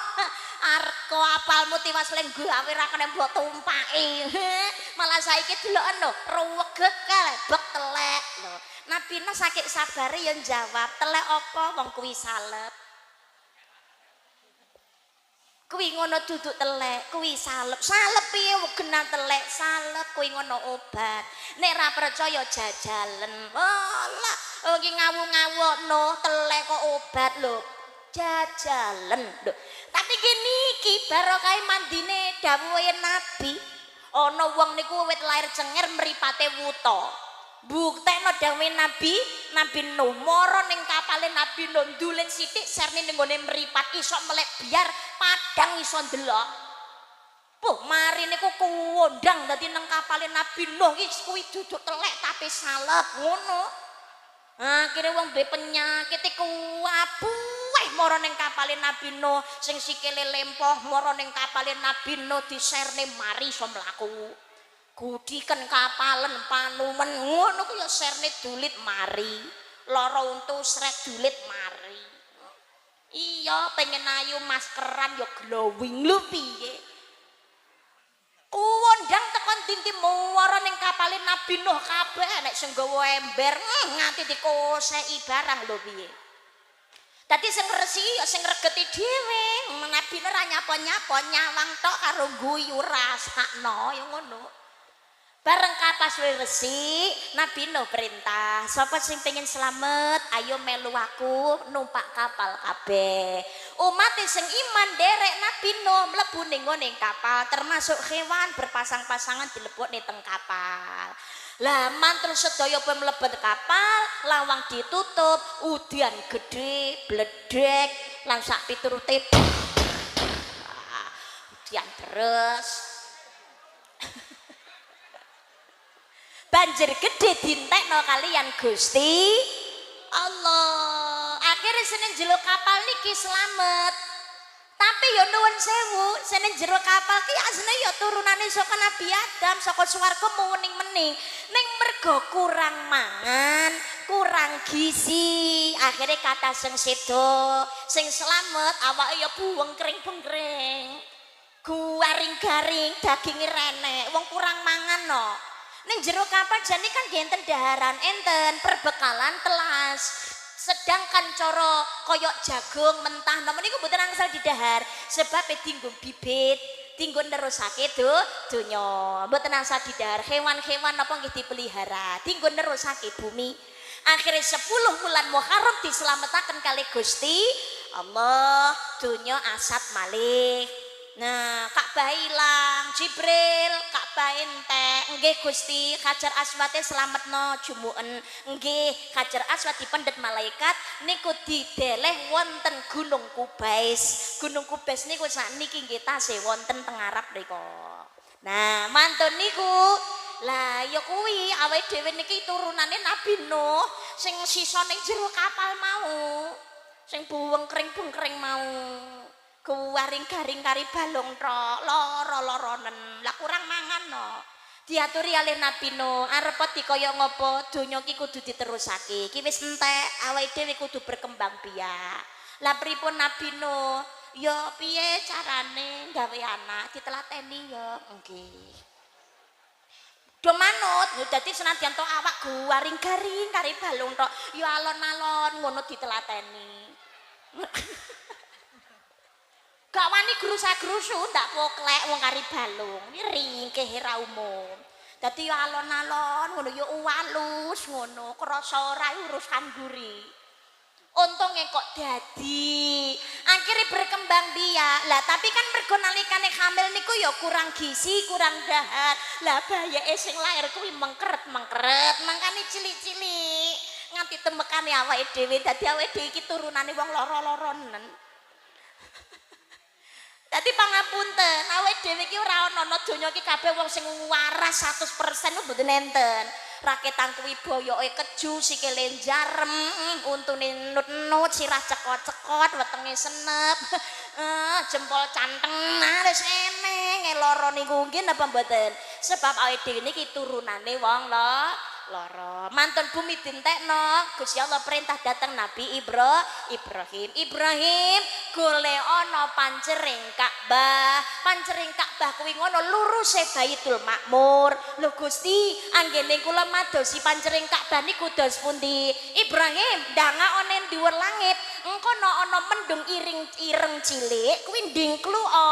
S1: arko apalmu tiwas lenggo gawe ra kena mbok tumpaki. Malah saiki deloken lho, ruweget kae, bek telek lho. Nabi Nuh saking sabare ya jawab, telek apa wong kuwi salep. Kuwi ngono duduk telek, kuwi salep. Salep piye genah telek, salep kuwi ngono obat. Nek ra percaya jajalen. Walah, iki ngawu-ngawukno telek kok obat lho. jajalen. Lho, tapi gini iki barokah mandine dawuhe Nabi. Ana wong niku wit lair cenger mripate wuta. Buktekno dawuhe Nabi, Nabi Nuh mara ning kapale Nabi Nuh ndulit sithik serne ning gone mripat iso melek biar padang iso ndelok. Puh, mari niku kuwondang dadi nang kapale Nabi Nuh iki kuwi duduk telek tapi salep ngono. Akhire wong duwe penyakit iku abuh mara ning kapale Nabi Nuh sing sikile lempoh mara ning kapale Nabi Nuh diserne mari iso mlaku. Gudiken kapalen panumen ngono ku ya serne dulit mari. Lara untu sret dulit mari. Iya pengen ayu maskeran ya glowing lho piye. Kuwondang tekan dinti muara ning kapale Nabi Nuh kabeh nek sing nggawa ember nganti dikoseki barang lho piye. Dadi sing resi ya sing regeti dhewe. Nabi Nuh ra nyapa-nyapa nyawang tok karo guyu rasakno ya ngono. Bareng kapas resi Nabi Nuh perintah sapa sing pengen selamat ayo melu aku numpak kapal kabeh. Umat sing iman derek Nabi Nuh mlebu ning ngene kapal termasuk hewan berpasang-pasangan dilebokne teng kapal. Lah mantul sedaya pemlebet kapal lawang ditutup udian gede bledek lan sak piturute udian terus banjir gede dintekno kalian Gusti Allah. Akhirnya senen jero kapal niki selamat. Tapi ya nuwun sewu, senen jero kapal ki asline ya turunane saka Nabi Adam, saka swarga muwening-mening. Ning mergo kurang mangan, kurang gizi. Akhirnya kata sing sedo, sing selamat awake ya buweng kering-bengkring. Garing-garing, daginge renek, wong kurang mangan no. Ning jero kapal jane kan enten daharan enten perbekalan telas. Sedangkan cara koyok jagung mentah nomor niku mboten angsal didahar sebab dinggo bibit, dinggo nerusake donya. Mboten angsal didahar hewan-hewan napa nggih dipelihara, dinggo nerusake bumi. Akhirnya 10 bulan Muharram diselamatkan kali Gusti Allah donya asat malih. Nah, Ka'bah ilang, Jibril, Ka'bah entek. Nggih Gusti, Hajar Aswad slametno jumuken. Nggih, Hajar Aswad dipendhet malaikat niku dideleh wonten Gunung Kubais. Gunung Kubais niku sakniki nggih tasih wonten teng Arab mriku. Nah, mantun niku. Lah ya kuwi awake dhewe niki turunane Nabi Nuh sing sisa ning jero kapal mau. Sing buweng kering-bengkring mau. Garing-garing kari balung tok lara-laranen lah kurang mangan no. Diaturi alih Nabi Nuh arep dikaya ngopo donya ki kudu diterusake iki wis entek awake dhewe kudu berkembang biak. Lah pripun Nabi Nuh ya piye carane gawe anak ditelateni ya nggih do manut dadi senadyan to awak garing-garing kari balung tok ya alon-alon ngono ditelateni. Gak wani grusa-grusu ndak poklek wong kari balung ringkih ra umum. Dadi ya alon-alon ngono ya walus ngono krasa ora urusan guri. Untunge kok dadi akhirnya berkembang biak. Lah tapi kan mergo nalikane hamil niku ya kurang gizi, kurang dahar. Lah bayake sing lair kuwi mengkeret-mengkeret, mangkane cilik-cilik nganti temekane awake dhewe. Dadi awake dhewe iki turunane wong lara-laranen. Dadi pangapunten, awake dhewe iki ora ana donya iki kabeh wong sing waras 100% mboten enten. Raketan kuwi boyoke keju, sikile jarem, untune nut-nut, sirah cekot-cekot, wetenge senep. Jempol canteng wis eneng, lara niku nggih napa mboten? Sebab awake dhewe niki turunane wong lara. Mantun bumi dintekno, Gusti Allah perintah datang Nabi Ibrahim. Ibrahim golek ana pancering Ka'bah. Pancering Ka'bah kuwi ngono luruse Baitul Makmur. Lho Gusti, anggene kula madosi pancering Ka'bah niku dos pundi? Ibrahim ndanga ana dhuwur langit. Engko ana mendung ireng cilik kuwi ndingkluo.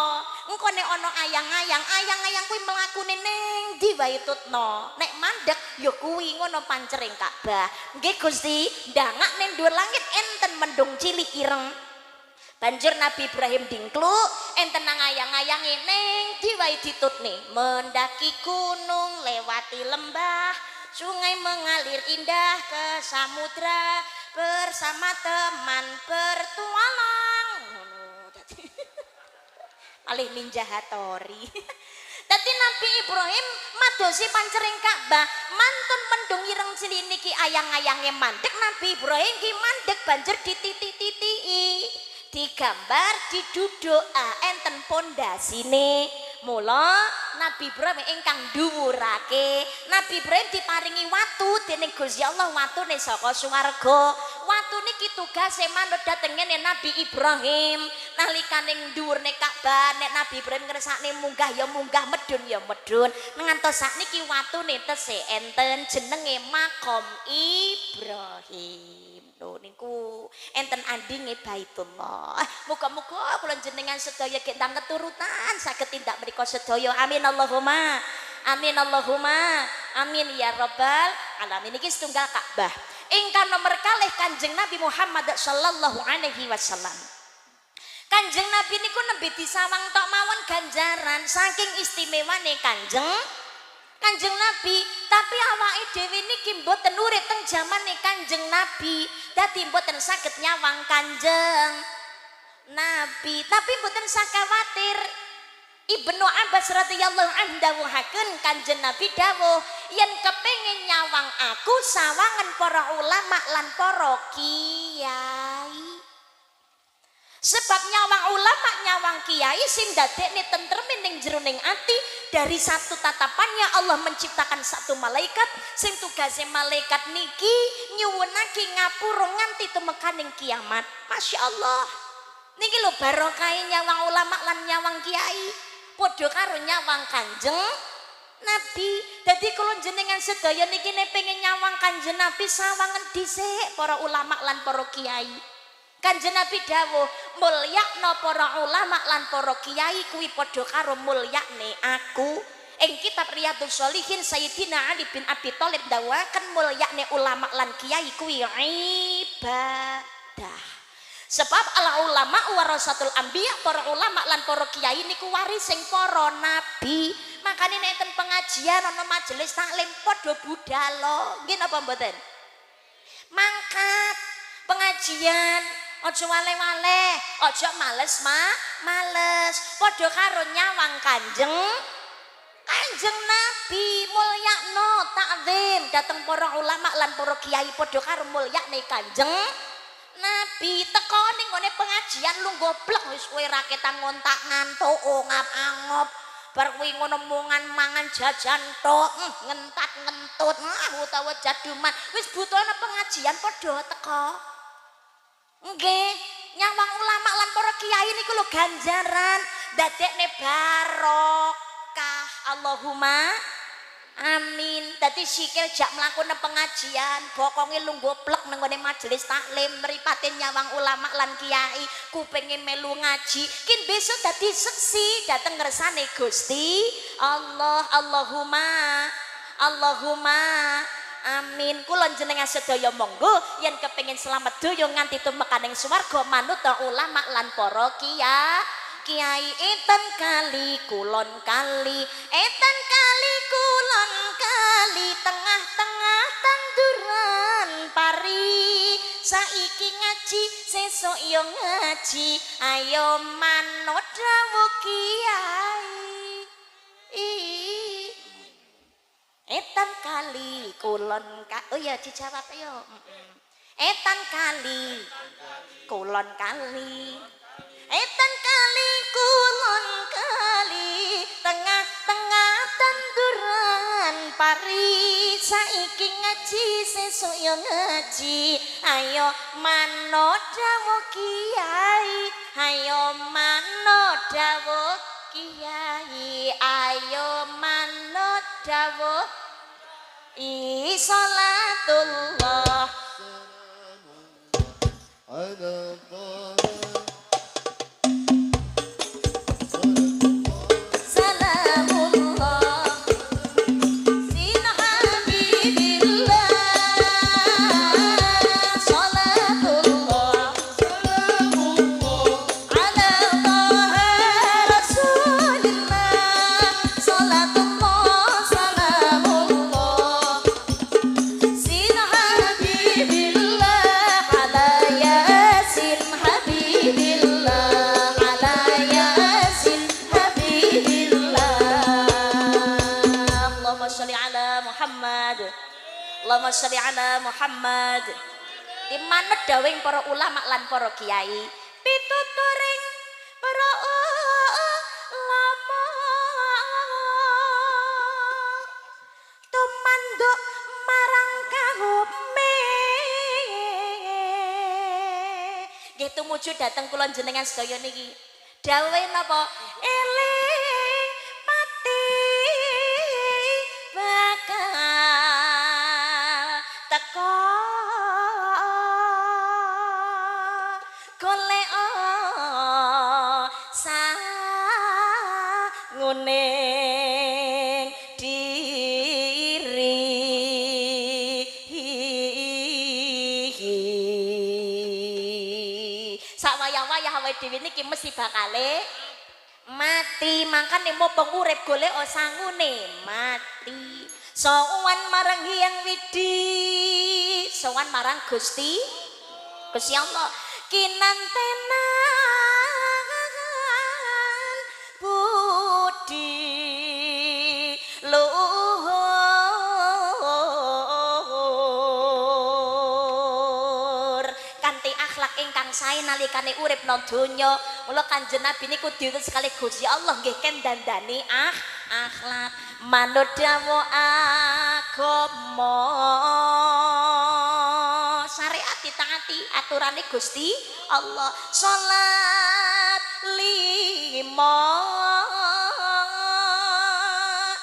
S1: Engko nek ana ayang-ayang kuwi mlakune ning ndi wae tutno. Nek mandeg ya kuwi ngono pancering Ka'bah. Nggih Gusti, ndangak ning dhuwur langit enten mendung cilik ireng. Banjur Nabi Ibrahim dingklu enten ngayang-ngayangi ning diwai ditutne mendaki gunung lewati lembah sungai mengalir indah ke samudra bersama teman bertualang malih ninja hatori. Dadi Nabi Ibrahim madosi pancering Ka'bah mantun mendung ireng niki ayang-ayange mandek Nabi Ibrahim ki mandek banjur dititik-titiki digambar diduduk enten pondasine mula Nabi Ibrahim ingkang dhuwurake Nabi Ibrahim diparingi watu dening Gusti Allah watune saka swarga watu niki tugase manut dhateng ngene Nabi Ibrahim nalikane dhuwurne Ka'bah nek Nabi Ibrahim ngersakne munggah ya munggah medun ya medun ngantos sakniki watune tesih enten jenenge Maqam Ibrahim lho niku enten andinge Baitullah. Muga-muga kula jenengan sedaya gendang keturutan saged tindak mriku sedaya. Amin Allahumma. Amin Allahumma. Amin ya rabbal alamin. Niki setunggal Ka'bah. Ingkang nomor kalih Kanjeng Nabi Muhammad sallallahu alaihi wasallam. Kanjeng Nabi niku nembe disawang tok mawon ganjaran saking istimewane Kanjeng Nabi, tapi awake dhewe niki mboten urip teng jamane Kanjeng Nabi, dadi mboten saged nyawang Kanjeng Nabi, tapi mboten usah kuwatir. Ibnu Abbas radhiyallahu anhu dawuhaken Kanjeng Nabi dawuh, yen kepengin nyawang aku sawangan para ulama lan para kiai. Sebab nyawang ulama nyawang kiai sing dadekne tentrem ning jeroning ati dari satu tatapannya Allah menciptakan satu malaikat sing tugase malaikat niki nyuwunake ngapura nganti tumekaning kiamat. Masya Allah niki lho barokah nyawang ulama lan nyawang kiai padha karo nyawang Kanjeng Nabi. Dadi kula jenengan sedaya niki nek pengen nyawang Kanjeng Nabi sawangen dhisik para ulama lan para kiai. Kanjeng Nabi dawuh mulyakna para ulama lan para kiai kuwi padha karo mulyakne aku. Ing kitab Riyadhus Shalihin Sayyidina Ali bin Abi Thalib dawuhaken mulyakne ulama lan kiai kuwi ibadah. Sebab ala ulama warasatul anbiya, para ulama lan para kiai niku warising para nabi. Makane nek enten pengajian ana majelis taklim padha budhal. Nggih napa mboten? Mangkat pengajian aja wale-wale, aja males padha karo nyawang Kanjeng Nabi mulyakno takzim dateng para ulama lan para kiai padha karo mulyakne Kanjeng Nabi. Teko ning ngene pengajian lu goblok wis kowe ra ketan ngontak ngantuk ngap-angop bar kuwi ngono mungan mangan jajan tok ngentat-ngentut utawa jaduman wis butuhna pengajian padha teko. Nggih, nyawang ulama lan para kiai niku lho ganjaran dadekne barokah. Allahumma amin. Dadi sikil jak mlakune pengajian, bokonge lungguh plek nang ngene majelis taklim, mripate nyawang ulama lan kiai, kupinge melu ngaji, kin besok dadi seksi dateng ngersane Gusti Allah. Allahumma amin. Kula jenengan sedaya monggo yen kepengin selamat doyo nganti tumekaning swarga manut ulama lan para kiai. Eten kali kulon kali tengah-tengah tanduran pari saiki ngaji sesuk yo ngaji ayo manut dawuh kiai. Etan kali kulon oh ya dijawab yo. Etan kali kulon kali. Etan kali kulon kali tengah-tengah tanduran pari saiki ngaji sesuk yo ngaji ayo manut dawuh kiai. Ayo manut dawuh kiai. Ayo manut dawuh salatullah
S2: على طه
S1: salamullah sina habibillah salatullah
S2: سلام الله
S1: Allahumma sholli ala Muhammad. Di mana dawing para ulama lan para kiai pituturing para ulama tumanduk marang kahume nggih tumuju dhateng kula jenengan sedaya niki dawuh napa eling mati bakal teko golek sanguning diri sawayah-wayah awake dhewe niki mesti bakale mati mangkane mumpung urip golek sangune mati sowan marang Hyang Widi sowan marang Gusti Allah kinantenan budi luhur kanthi akhlak ingkang sae nalikane urip nang donya mula Kanjeng Nabi niku diutus sekali Gusti Allah nggih ken dandani akhlak manut dawuh agama syariat ditaati aturane Gusti Allah salat 5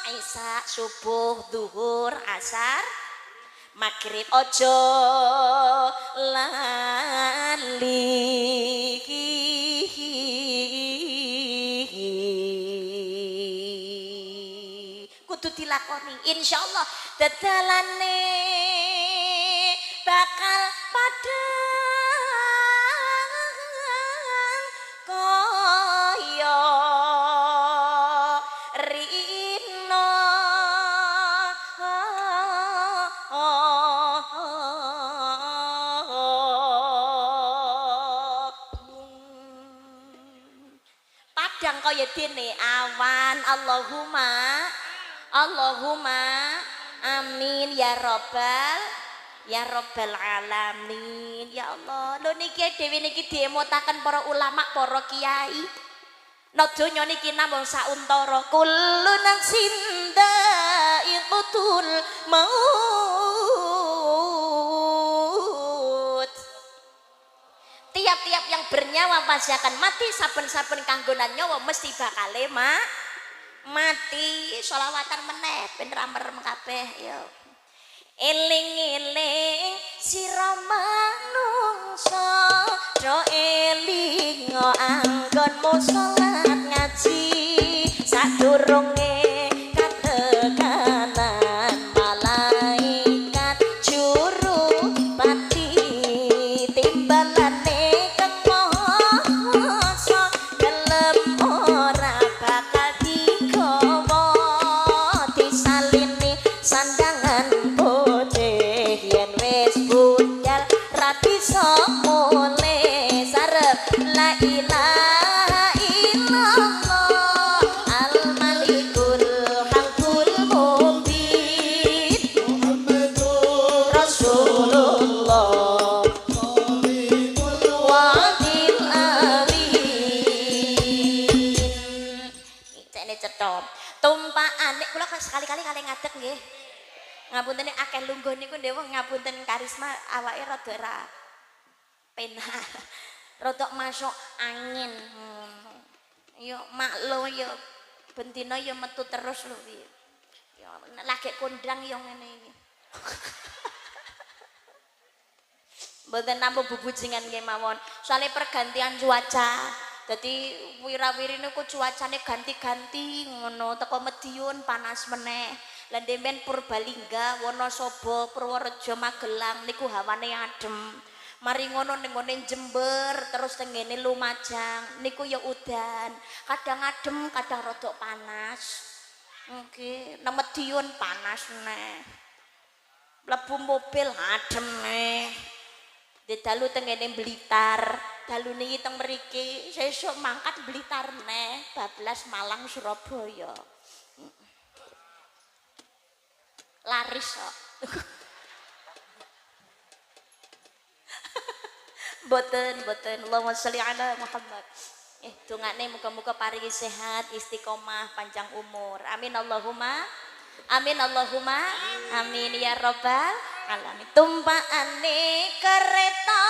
S1: Isya subuh zuhur asar maghrib ojo lali kudu dilakoni insyaallah dadalane bakal padang kaya rino padang kaya dene awan Allahumma amin ya rabbal alamin ya Allah lho niki dhewe niki diemotaken para ulama para kiai no donya niki namung sauntara kullu nafsin dha'iqatul maut tiap-tiap yang bernyawa pasti akan mati saben-saben kanggonan nyawa mesti bakale mati sholawatan meneh ben ra merem kabeh yo eling-eling sira manungsa do eling anggonmu salat ngaji sadurunge katekanan malaikat juru pati timbalane kang maha kuwasa gelem ora bakal digawa disalini sandangan putih yen wis budal ra bisa mulih sarep la ilaha illallah al malikul haqqul mubin Muhammadur Rasulullah wadil amin ini cetop tumpaan nek kula sekali-kali kali ngadeg nggih ngapunten akeh lungguh niku ndewe ngapunten karisma awake rada ra penak rada masuk angin yo maklo yo bendina yo metu terus lho piye yo lagi kondang yo ngene iki mboten nampa bubujingan nggih mawon soalnya pergantian cuaca dadi wira-wiri niku cuacane ganti-ganti ngono teko Medion panas meneh lan demben Purbalingga Wonosobo Purworejo Magelang niku hawane adem mari ngono ning ngene Jember terus teng ngene Lumajang niku ya udan kadang adem kadang rada panas nggih nang Medion panas neh mlebu mobil adem neh dalu teng ngene Blitar dalu niki teng mriki sesuk mangkat Blitar neh bablas Malang Surabaya laris kok Boten Allahumma sholli ala Muhammad. Dongane muga-muga paringi sehat, istiqomah, panjang umur. Amin Allahumma. Amin Allahumma. Amin ya rabbal alamin. Tumpaane kereta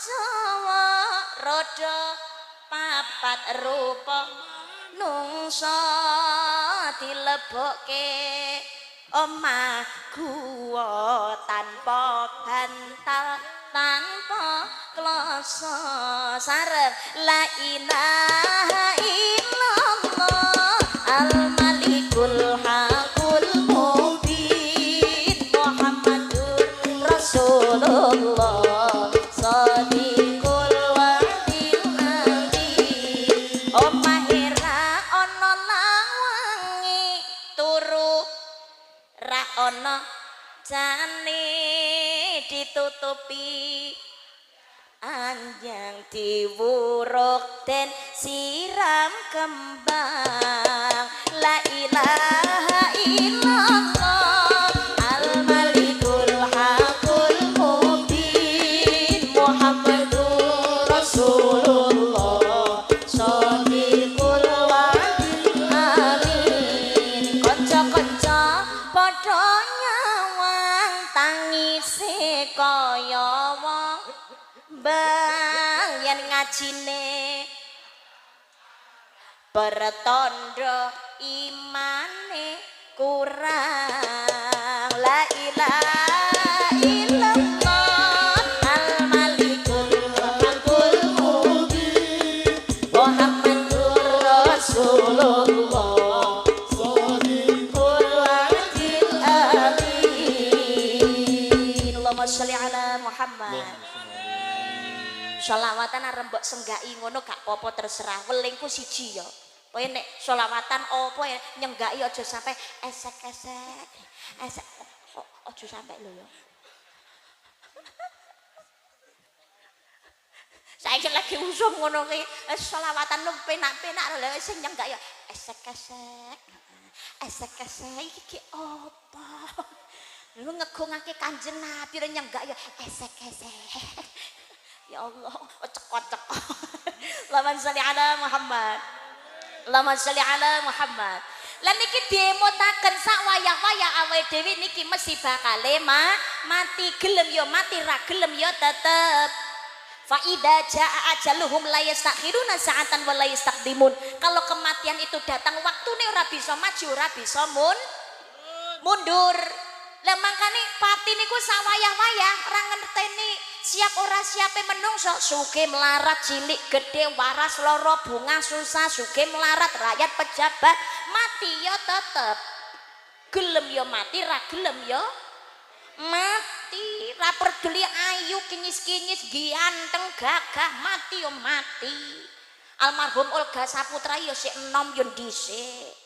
S1: Jawa roda papat rupa nungsa dilebokke omah guwa tanpa bantal tanpa kloso sareng la ilaha illallah al malikul hakul mubin Muhammadur Rasulullah shadiqul wa'dil amin omahira ana lawangi turu ra ana jane ditutupi anjang diwuruk den siram kembang la ilaha illallah al malikul hakul mubin Muhammadur Rasulullah shadiqul wa'dil amin kanca-kanca padha nyawang tangise kaya wong bang yen ngajine pertondo imane kurang la ilaha illallah al malikul hakul mubin Muhammadur Rasulullah shadiqul wa'dil amin Allahumma sholli ala Muhammad. Sholawatan arep mbok senggaki ngono gak apa-apa terserah. Welingku siji ya. Kowe nek sholawatan apa nyenggaki aja sampai esek-esek. Esek aja sampai lho ya. Saiki lagi usum ngono ki sholawatan lu penak-penak lho sing nyenggaki ya esek-esek. Esek-esek iki apa? Lu ngegungake Kanjeng Nabi nyenggaki ya esek-esek. Ya Allah, cekot-cekot. Allahumma sholli ala Muhammad. Allahumma sholli ala Muhammad. Lan niki diemutaken sak wayah-wayah awake dhewe niki mesti bakal mati gelem ya mati ra gelem ya tetep. Fa idza jaa ajaluhum la yastakhiruna sa'atan wa la yastaqdimun. Kalau kematian itu datang waktune ora bisa maju, ora bisa mundur. Lah mangkane pati niku sawayah-wayah ora ngerteni siap ora siape menungso sugih melarat cilik gede waras loro bunga susah sugih melarat rakyat pejabat mati ya tetep gelem ya mati ra gelem ya mati ra peduli ayu kinyis-kinyis ganteng gagah mati ya mati almarhum Olga Saputra ya sik enom ya dhisik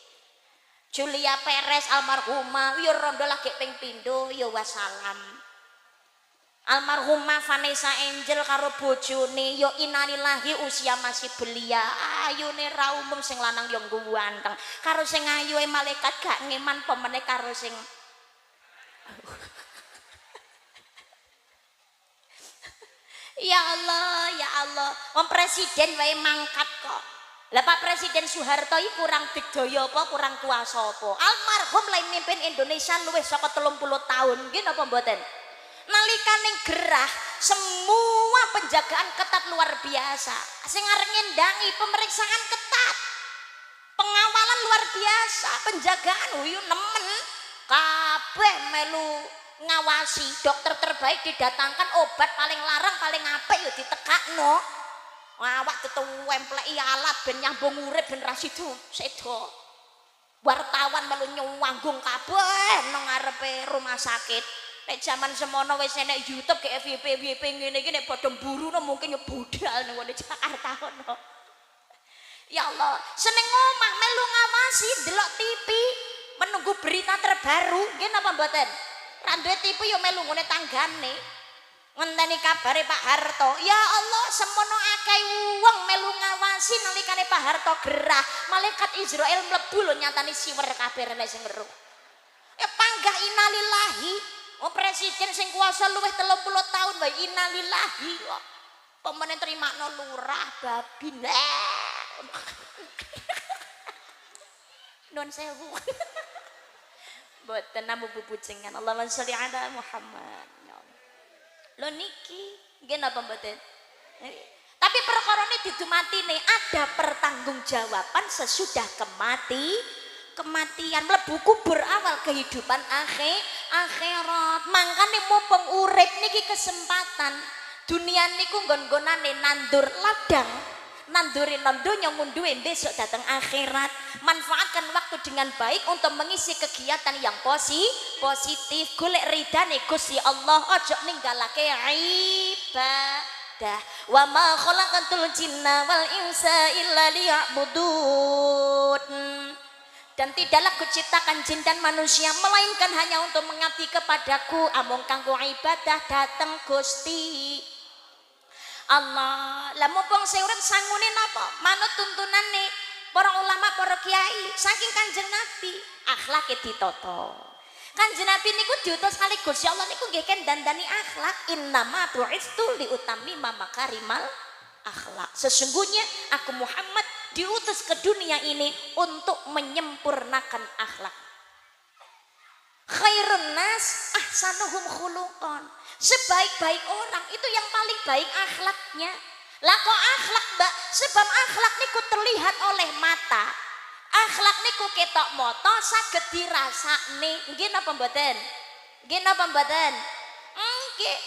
S1: Julia Perez almarhumah ya rondo lagi ping pindho ya wassalam almarhumah Vanessa Angel karo bojone ya innalillahi usia masih belia ayune ra umum sing lanang ya ganteng karo sing ayu malaikat gak ngeman pemene karo sing ya Allah wong presiden wae mangkat kok. Lah Pak Presiden Soeharto iki kurang digdaya apa kurang kuasa apa? Almarhum lain mimpin Indonesia luwih saka 30 tahun. Nggih napa mboten? Nalikane gerah semua penjagaan ketat luar biasa. Sing arep ngendangi pemeriksaan ketat. Pengawalan luar biasa, penjagaan uyu nemen. Kabeh melu ngawasi, dokter terbaik didatangkan, obat paling larang paling apik yo ditekakno. Awak tetempleki alat ben nyambung urip ben ra sido sedo. Wartawan melu nyuwanggung kabeh nang ngarepe rumah sakit. Nek jaman semono wis enek YouTube ke FYP ngene iki nek padha mburuno mungkin yo budal ning ngene Jakarta ono. Ya Allah, seneng omah melu ngawasi delok TV, menunggu berita terbaru. Nggih napa mboten? Ra duwe TV yo melu ngene tanggane. Ngenteni kabare Pak Harto. Ya Allah, semono akeh wong melu ngawasi nalikane Pak Harto gerah. Malaikat Israel mlebu lho nyatani siwer kabeh rene sing weruh. Ya panggah innalillahi. Oh presiden sing kuasa luwih 30 tahun wae innalillahi kok. Pemene trimakno lurah babi. Nuwun sewu. Mboten namung bubujengan. Allahumma sholli ala Muhammad. Lho niki nggih napa mboten? Tapi perkara ini didumatine ada pertanggungjawaban sesudah kematian mlebu kubur awal kehidupan akhirat. Mangkane mumpung urip niki kesempatan. Dunia niku nggon-nggonane nandur ladang, nandurin donya ngunduhe besok datang akhirat. Manfaatkan waktu dengan baik untuk mengisi kegiatan yang positif. Golek ridane Gusti Allah, ojo ninggalake ibadah. Wa ma khalaqatul jinna wal insa illa liya'budun. Dan tidaklah kuciptakan jin dan manusia melainkan hanya untuk mengabdi kepadaku. Amung kanggo ibadah dateng Gusti Allah. Lah mumpung sing urip sangune napa? Manut tuntunane para ulama, para kiai saking Kanjeng Nabi, akhlake ditata. Kanjeng Nabi niku diutus kali Gusti Allah niku nggih kendandani akhlak. Innama bu'istu liutammima makarimal akhlak. Sesungguhnya aku Muhammad diutus ke dunia ini untuk menyempurnakan akhlak. Khairun nas ahsanuhum khuluqan. Sebaik-baik orang itu yang paling baik akhlaknya. Lah kok akhlak, Mbak? Sebab akhlak niku terlihat oleh mata. Akhlak niku ketok mata saged dirasakne. Nggih napa mboten? Nggih napa mboten? Nggih.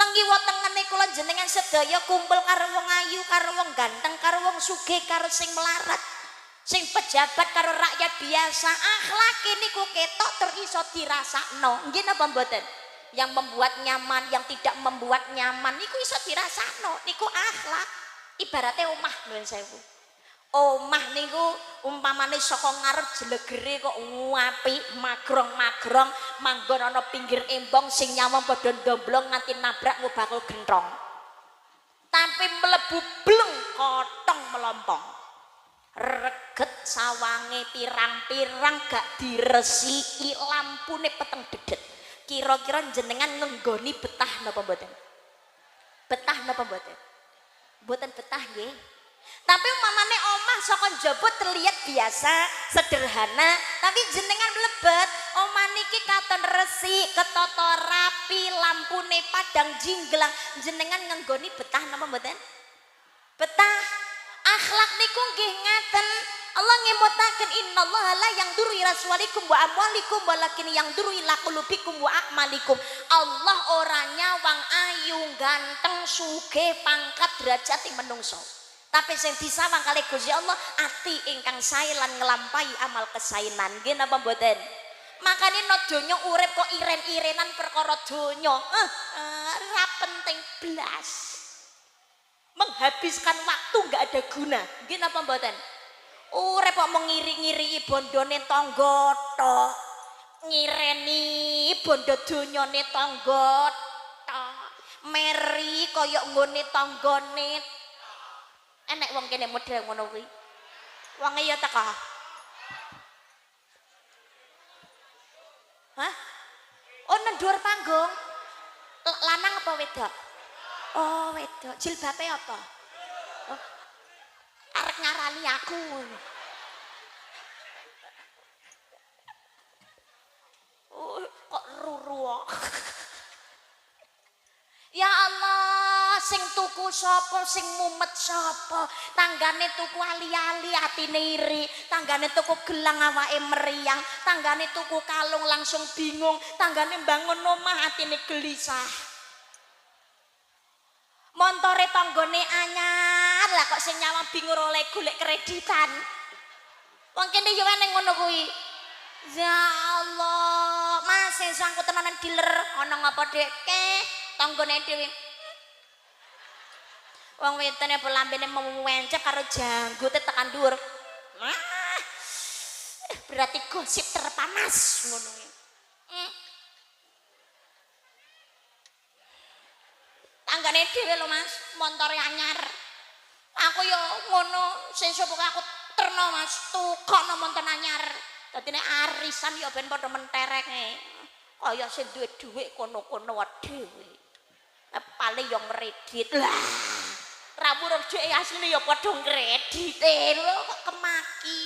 S1: Nang kiwa tengene kula jenengan sedaya kumpul karo wong ayu, karo wong ganteng, karo wong sugih, karo sing melarat, sing pejabat, karo rakyat biasa. Akhlake niku ketok teriso dirasakno. Nggih napa mboten? Yang membuat nyaman, yang tidak membuat nyaman niku iso dirasakno. Niku akhlak. Ibaratnya omah nuwun sewu. Omah niku umpamane saka ngarep jelegere kok apik, magrong-magrong, manggon ana pinggir embong sing nyawang padha ndomblong nganti nabrak ngubakul genthong. Tapi mlebu bleng kotong melompong. Reget sawange pirang-pirang gak diresiki, lampune peteng dedet. Kira-kira jenengan nenggoni betah napa mboten? Betah napa mboten? Mboten betah nggih. Tapi umpamane omah saka njaba terlihat biasa, sederhana, tapi jenengan mlebet, omah niki katon resik, ketata rapi, lampune padang jinglang, jenengan ngenggoni betah napa mboten? Betah. Akhlak niku nggih ngaten. Allah ngemutaken innallaha la yangduru ila suwarikum wa amwalikum walakin yangduru ila qulubikum wa a'malikum. Allah orangnya wang ayu, ganteng, sugih, pangkat, derajat menungso. Tapi sing disawang kali Gusti Allah ati ingkang sae lan nglampahi amal kesainan. Nggih napa mboten? Makane no donya urip kok iren-irenan perkara donya. Ora penting blas. Menghabiskan waktu enggak ada guna. Nggih napa mboten? Urip kok mengiri-ngiri bondone tangga tok. Ngireni bondo donyane tangga tok. Meri kaya nggone tanggane. Enek wong kene model ngono kuwi. Wonge ya teka. Hah? Oh nang dhuwur panggung. Lanang apa wedok? Oh, wedok. Jilbabe apa? Oh. Arek ngarani aku. Oh, kok ruru. Ya Allah, sing tuku sapa, sing mumet sapa? Tanggane tuku ali-ali atine iri, tanggane tuku gelang awake meriang, tanggane tuku kalung langsung bingung, tanggane bangun omah atine gelisah. Montore tanggane anyar, lah kok sing nyawang bingung oleh golek kreditan. Wong kene yo eneng ngono kuwi. Ya Allah, Mas sing sangku tenanan dealer ana ngapa Dek? Tanggane dhewe. Wong wedone apa lambene mewencep karo janggute tekan dhuwur. Berarti gosip terpanas ngono. Tanggane dhewe lho Mas, montore anyar. Aku yo ngono, sesuk aku terno Mas, tukono montor anyar. Dadine arisan yo ben padha mentereke. Kaya sing duwe dhuwit kono-kono dhewe. Paling yo ngredit lah. ngapura dhek asline ya padha kredit lho kok kemaki.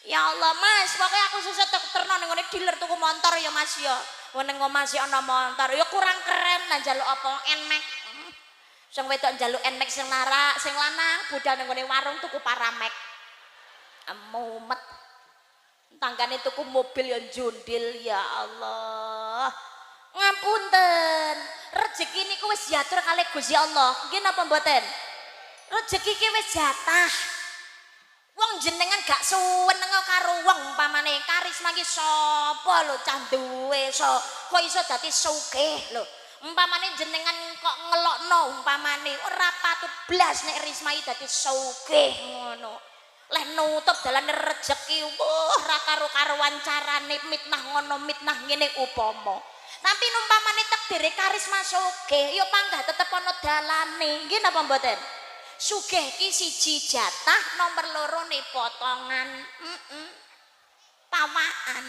S1: Ya Allah Mas, pokoknya aku sesat terno ning ngene dealer tuku motor ya Mas ya. Ning omah sik ana motor ya kurang keren lah njaluk apa Nmax. Sing wedok njaluk Nmax sing larak, sing lanang budal ning ngene warung tuku Paramex. Mumet. Tanggane tuku mobil ya jundil ya Allah. Ngapunten. Rezeki niku wis diatur kalih Gusti Allah. Nggih napa mboten? Rezeki ki wis jatah. Wong jenengan gak suweneng karo wong umpamane karisma ki sapa lho cah duwe kok iso dadi sugih lho. Umpamane jenengan kok ngelokno umpamane ora patut blas nek risma iki dadi sugih ngono. Leh nutup dalane rezeki ora karo-karuan carane mitnah ngono mitnah ngene upama. Tapi umpamane takdire karisma sugih ya panggah tetep ana dalane. Nggih napa mboten? Sugih ki siji jatah, nomor loro ne potongan. Pawaan.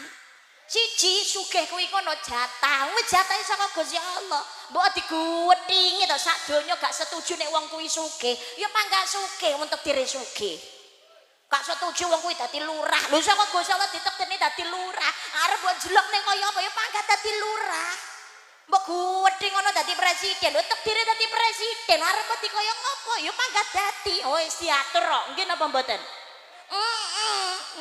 S1: Siji sugih kuwi kono jatah. Kuwi jatah saka Gusti Allah. Mbok diguwethingi to sak donya gak setuju nek wong kuwi sugih. Ya panggah sugih untuk diri sugih. Gak setuju wong kuwi dadi lurah. Lho saka Gusti Allah ditekeni dadi lurah. Arep mbok jelek ning kaya apa ya panggah dadi lurah. Mbok guwedhi ngono dadi presiden. Lho tekdire dadi presiden. Arep mati kaya ngopo? Ya panggah dadi. Oh wis diatur kok. Nggih napa mboten?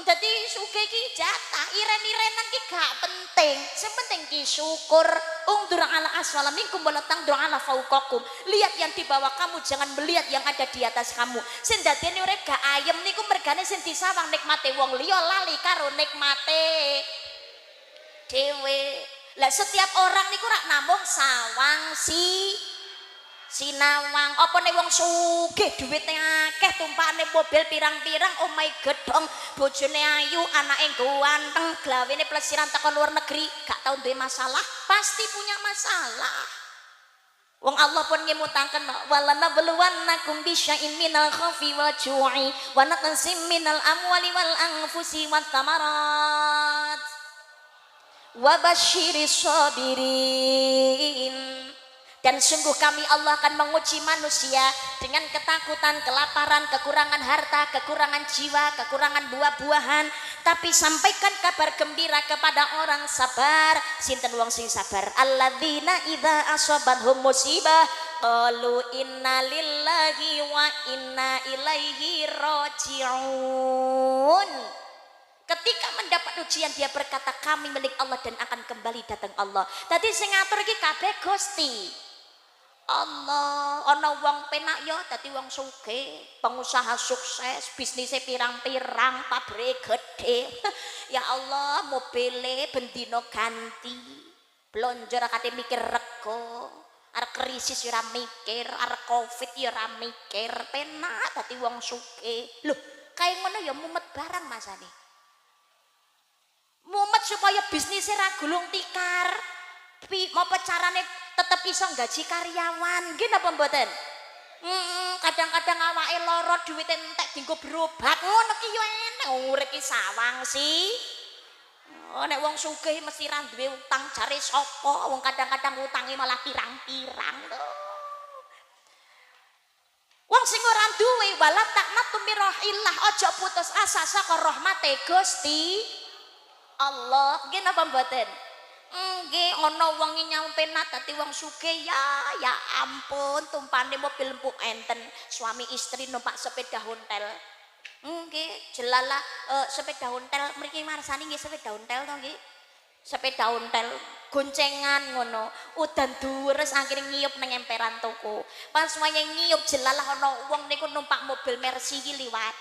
S1: Dadi sugih ki jatah. Iren-irenan ki gak penting. Sing penting ki syukur. Ungdur ala asfala minkum wala tangdur ala fauqakum. Lihat yang di bawah kamu, jangan melihat yang ada di atas kamu. Sing dadene urip gak ayem niku mergane sing disawang nikmate wong liya lali karo nikmate dhewe. Lah setiap orang niku rak namung sawang sinawang. Apa nek wong sugih dhuwite akeh tumpakane mobil pirang-pirang omahe gedhong bojone ayu anake ganteng glawene plesiran teko luar negeri gak tau duwe masalah pasti punya masalah. Wong Allah pun ngemutaken walana beluwannakum bisya'in minal khaufi wa ju'i wa naqsim minal amwali wal anfusi wat thamarat wabasyiris sabirin. Dan sungguh kami Allah akan menguji manusia dengan ketakutan, kelaparan, kekurangan harta, kekurangan jiwa, kekurangan buah-buahan. Tapi sampaikan kabar gembira kepada orang sabar. Sinten wong sing sabar? Alladzina idza asabathum musibah qalu inna lillahi wa inna ilaihi raji'un. Ketika mendapat ujian dia berkata kami milik Allah dan akan kembali datang Allah. Tadi sing ngatur iki kabeh Gusti Allah. Ana wong penak ya dadi wong sugih, pengusaha sukses, bisnisnya pirang-pirang, pabrike gede. Ya Allah, mobile bendino ganti. Blonjo ra kate mikir rego. Arek krisis ya ora mikir, arek Covid ya ora mikir, penak dadi wong sugih. Loh, kaya ngono ya mumet barang masane. Mumet supaya bisnisnya ra gulung tikar. Mau carane tetep iso gaji karyawan. Nggih napa mboten? Kadang-kadang awake lara duwit entek dienggo berobat. Ngono ki yo enak urip ki sawang sih. Oh nek wong sugih mesti ra duwe utang jare sapa? Wong kadang-kadang utange malah pirang-pirang lho. Wong sing ora duwe wala taknatu mirahillah, aja putus asa saka rahmate Gusti Allah. Nggih napa mboten? Nggih ana wong nyampe dadi wong sugih ya ampun tumpane mobil empuk enten suami istri numpak sepeda ontel. Nggih jelalah sepeda ontel mriki marsani nggih sepeda ontel to nggih. Sepeda ontel goncengan ngono udan deres akhirnya ngiyup nang emperan toko. Pas waya ngiyup jelalah ana wong niku numpak mobil Mercy iki liwat.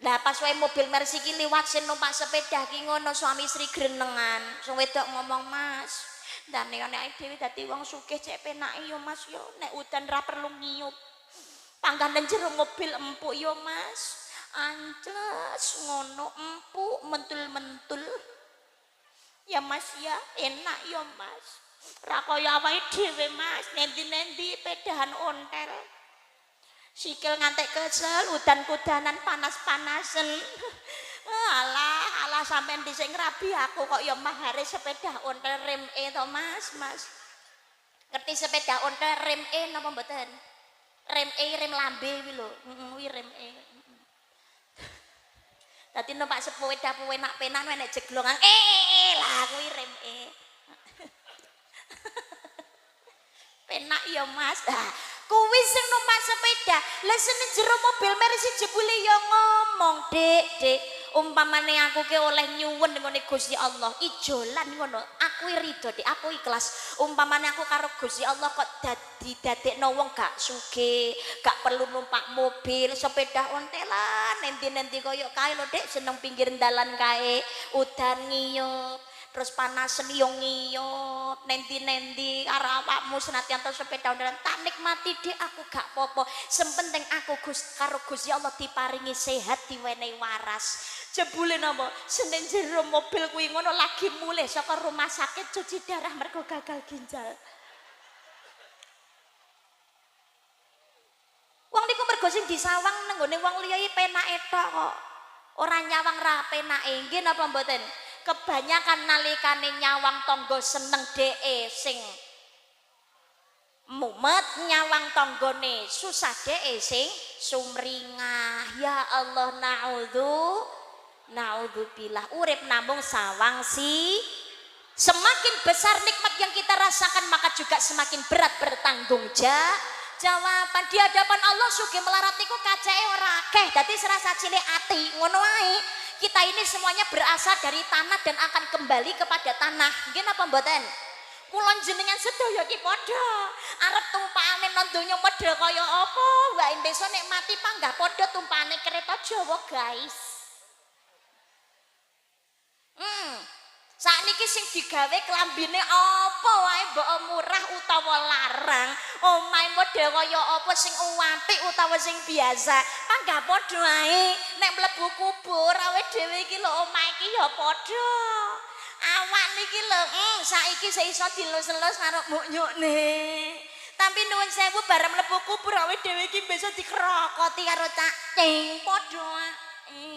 S1: Lah pas wae mobil Mercy iki liwat sing numpak sepeda ki ngono suami istri grenengan. Sing wedok ngomong, "Mas, ndane nek dhewe dadi wong sugih cek penake yo Mas yo nek udan ra perlu ngiyup. Panggane jero mobil empuk yo Mas. Ancles ngono empuk mentul-mentul." Ya Mas ya, enak yo Mas. Ra kaya awake dhewe Mas, nendi-nendi pedahan ontel. Sikil ngantek kesel, udan-udanan panas-panasen. Alah sampean dhisik ngrabi aku kok ya mahare sepeda ontel rem E to Mas. Ngerti sepeda ontel rem E napa mboten? rem lambe kuwi lho. Kuwi rem E. Dadi numpak sepeda enak penak nek jeglongan lah kuwi rem E. Penak ya Mas. Kuwi sing numpak sepeda, lah sene jero mobil merek siji jebule ya ngomong, Dek, umpamane aku ke oleh nyuwun ngene Gusti Allah, ijolan ngono. Aku rido, Dek, aku ikhlas. Umpamane aku karo Gusti Allah kok dadekno wong gak sugih, gak perlu numpak mobil, sepeda ontelan endi-endi koyo kae lho, Dek, seneng pinggir dalan kae, udan ngiyup. Terus panas yo ngiyup nendi-nendi karo awakmu senadyan sepeda ondelan tak nikmati Dik, aku gak popo. Sempenting aku karo Gusti Allah diparingi sehat, diwenehi waras. Jebule napa senen jero mobil kuwi ngono lagi mulih saka rumah sakit cuci darah mergo gagal ginjal. Wong niku mergo sing disawang nang gone wong liya iki penake tok kok. Ora nyawang ra penake. Nggih napa mboten? Kebanyakan nalikane nyawang tangga seneng dheke sing mumet, nyawang tanggane susah dheke sing sumringah. Ya Allah, naudzubillah. Urip namung sawang si. Semakin besar nikmat yang kita rasakan maka juga semakin berat bertanggung jawaban di hadapan Allah. Sugih melarat niku kaceke ora akeh, dadi serasa cilik ati ngono wae. Kita ini semuanya berasal dari tanah dan akan kembali kepada tanah. Nggih napa mboten? Kula jenengan sedaya iki padha arep tumpakane nang donya medhe kaya apa wae besok nek mati panggah padha tumpakane kereta Jawa, guys. Sakniki sing digawe klambine apa wae mbok murah utawa larang, omahe model kaya apa sing apik utawa sing biasa, panggah padha ae. Nek mlebu kubur awake dhewe iki lho omahe iki ya padha. Awak niki lho saiki iso dilus-elus karo muknyukne. Tapi nuwun sewu bareng mlebu kubur awake dhewe iki besok dikrokoti karo cacing padha ae.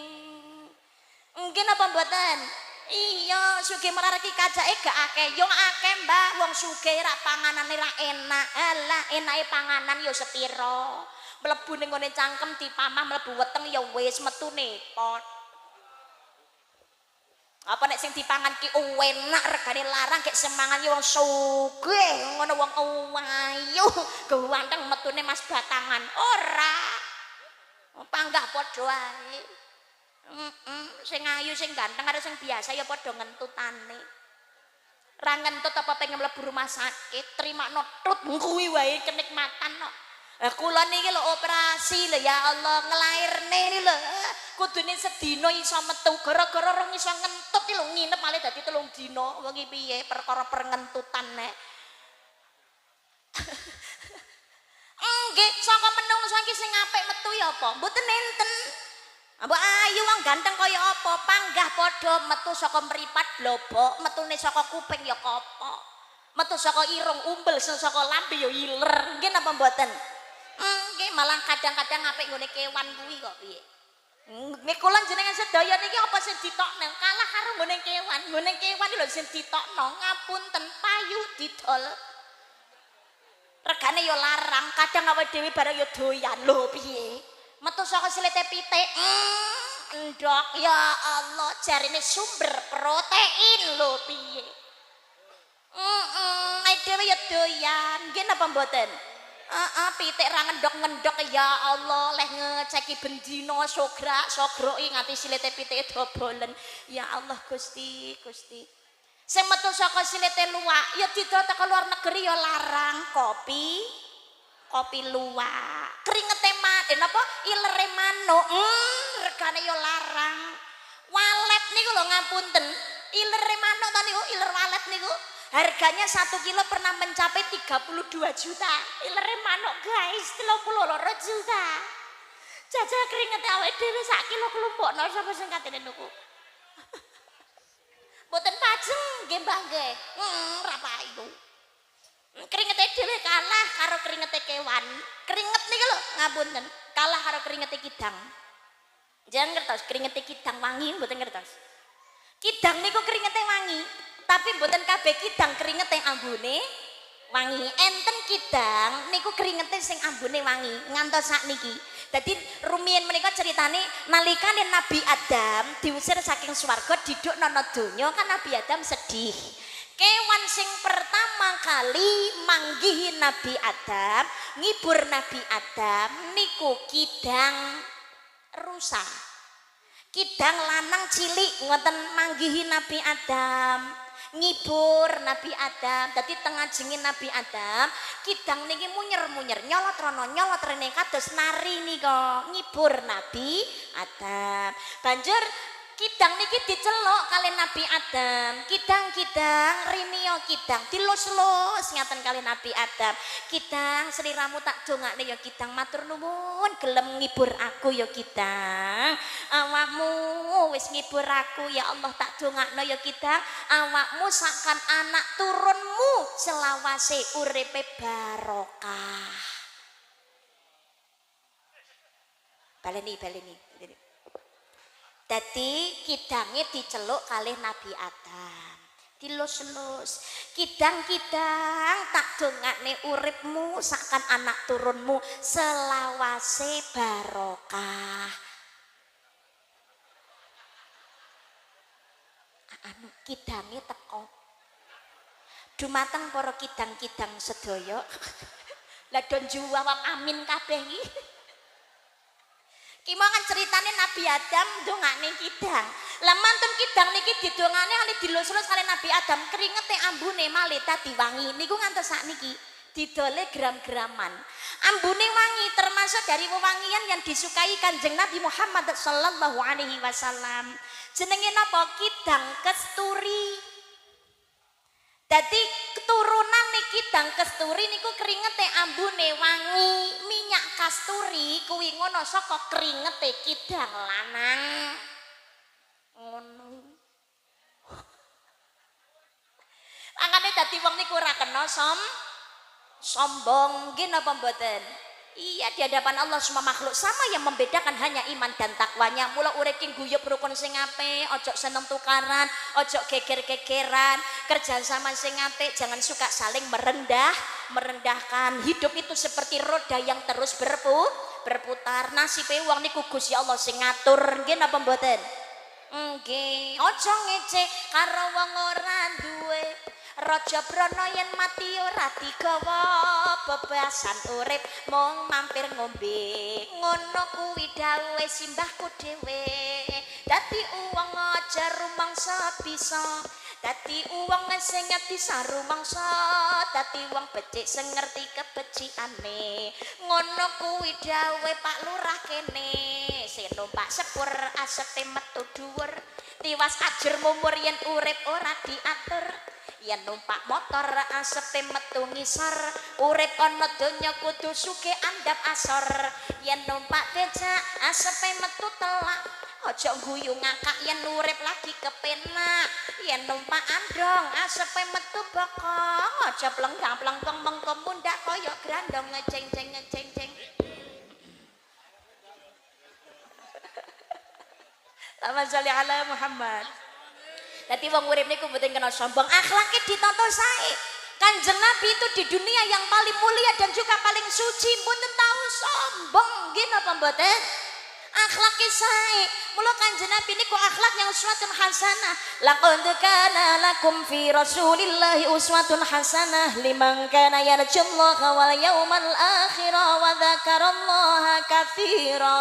S1: Nggih napa mboten? Iya, sugih melarat iki kajake gak akeh. Yo akeh, Mbak. Wong sugih ra panganane ra enak. Alah, enake panganan yo sepiro. Mlebu ning ngene cangkem dipamah mlebu weteng ya wis metune pot. Apa nek sing dipangan ki enak regane larang gek semangan yo wong sugih, ngono wong ayu, ganteng metune Mas Batangan. Ora. Panggah padha ae. Sing ayu sing ganteng karo sing biasa ya padha ngentutane. Ra ngentut apa pengen mlebu rumah sakit, terima notut kuwi wae kenikmatan kok. Kula niki lho operasi lho ya Allah, ngelairne iki lho. Kudune sedina iso metu gara-gara rong iso ngentut iki lho nginep malih dadi 3 dina. Wong iki piye perkara pengentutan nek. Nggih, saka menungso iki sing apik metu ya apa? Mboten enten. Mbok ayu wong ganteng kaya apa, panggah padha metu saka mripat blobok, metune saka kuping ya kopok. Metu saka irung umbel, saka lambe ya iler. Nggih napa mboten? Nggih, malah kadang-kadang apik nggone kewan kuwi kok piye. Nggih kula jenengan sedaya niki apa sing ditokno kalah karo nggone kewan. Nggone kewan lho sing ditokno ngapunten payu didol. Regane ya larang, kadang awake dhewe bareng ya doyan lho piye. Metu saka silete pitik endok ya Allah jarine sumber protein lho piye. Dhewe ya doyan nggih napa mboten? Pitik ra ngendok-ngendok ya Allah leh ngeceki bendina sogroki nganti silete pitike dobolen. Ya Allah Gusti. Sing metu saka silete luwak ya didol teko luar negeri ya larang kopi luwak. Keringete napa ilere manuk regane ya larang. Walet niku lho ngapunten, ilere manuk ta niku, iler walet niku harganya 1 kilo pernah mencapai 32 juta. Ilere manuk guys 32 juta. Jajal keringete awake dhewe sak kilo kelumpukno sapa sing katene niku. Mboten pajeng nggih Mbah nggih. Ra payu. Keringete dhewe kalah karo keringete kewan. Keringet niki lho ngapunten, kalah karo keringete kidang. Jangan ngertos keringete kidang wangi mboten ngertos. Kidang niku keringete wangi, tapi mboten kabeh kidang keringete ambune wangi. Enten kidang niku keringete sing ambune wangi ngantos sakniki. Dadi rumiyin menika ceritane nalikane Nabi Adam diusir saking swarga diduk nono donya kan Nabi Adam sedih. Kewan sing pertama kali manggihi Nabi Adam, ngibur Nabi Adam niku kidang rusa. Kidang lanang cilik ngoten manggihi Nabi Adam, ngibur Nabi Adam. Dadi tengah jengin Nabi Adam, kidang niki munyer-munyer nyolot rene kados nari nika ngibur Nabi Adam. Banjur kidang niki diceluk kali Nabi Adam, kidang rinio kidang dilus-lus ngaten kali Nabi Adam. Kidang sliramu tak dongakne ya kidang, matur nuwun gelem ngibur aku ya kidang. Awakmu wis ngibur aku ya Allah tak dongakno ya kidang. Awakmu sakan anak turunmu selawase uripe barokah. Baleni. Dadi kidange diceluk kalih Nabi Adam. Dilus-lus. Kidang tak dongakne uripmu sakan anak turunmu selawase barokah. Anu kidange teko. Dumateng para kidang-kidang sedaya. Lah don jawab amin kabeh iki. Ki kan ceritane Nabi Adam dongane kidang. Lah mantun kidang niki didongane kali dilus-lus kali Nabi Adam keringete ambune malih dadi wangi. Niku ngantos sakniki didole gram-graman. Ambune wangi termasuk dari wewangian yang disukai Kanjeng Nabi Muhammad sallallahu alaihi wasallam. Jenenge napa? Kidang kesturi. Dadi keturunan niki kidang kesturi niku keringete ambune wangi. Minyak kasturi kuwi ngono saka keringete kidang lanang. Ngono. Angkane dadi wong niku ora kena sombong, nggih napa mboten? Iya, di hadapan Allah semua makhluk sama, yang membedakan hanya iman dan takwanya. Mula urip ki guyub rukun sing apik, ojo seneng tukaran, ojo geger-gegeran, kerja sama sing apik, jangan suka saling merendahkan. Hidup itu seperti roda yang terus berputar. Nasibe wong niku Gusti Allah sing ngatur, nggih napa mboten? Nggih, ojo ngece karo wong ora duwe. Raja Brana yen mati ora digawa, bebasan urip mung mampir ngombe. Ngono kuwi dawuhe simbahku dhewe. Dadi uwong aja rumangsa bisa, dadi uwong sing bisa rumangsa, dadi wong becik sing ngerti kebeciane. Ngono kuwi dawuhe Pak Lurah kene. Sing numpak sepur asepe metu dhuwur, tiwas ajur mumur yen urip ora diatur. Yen numpak motor asepe metu ngisor, urip ana donya kudu sugih andhap asor. Yen numpak becak asepe metu telak, aja guyu ngakak yen urip lagi kepenak. Yen numpak andong asepe metu bokong, aja plenggang-plengkong mengko mundak kaya grandong ngeceng-ceng. Allahumma sholli ala Muhammad. Dadi wong urip niku mboten kena sombong, akhlake ditonto sae. Kanjeng Nabi itu di dunia yang paling mulia dan juga paling suci, mboten tahu sombong, nggih napa mboten? Akhlake sae. Mula Kanjeng Nabi niku akhlak yang uswatun hasanah. Laqad kana lakum fi Rasulillahi uswatun hasanah liman kana yarjullaha wal yaumal akhir wa dzakarallaha katsira.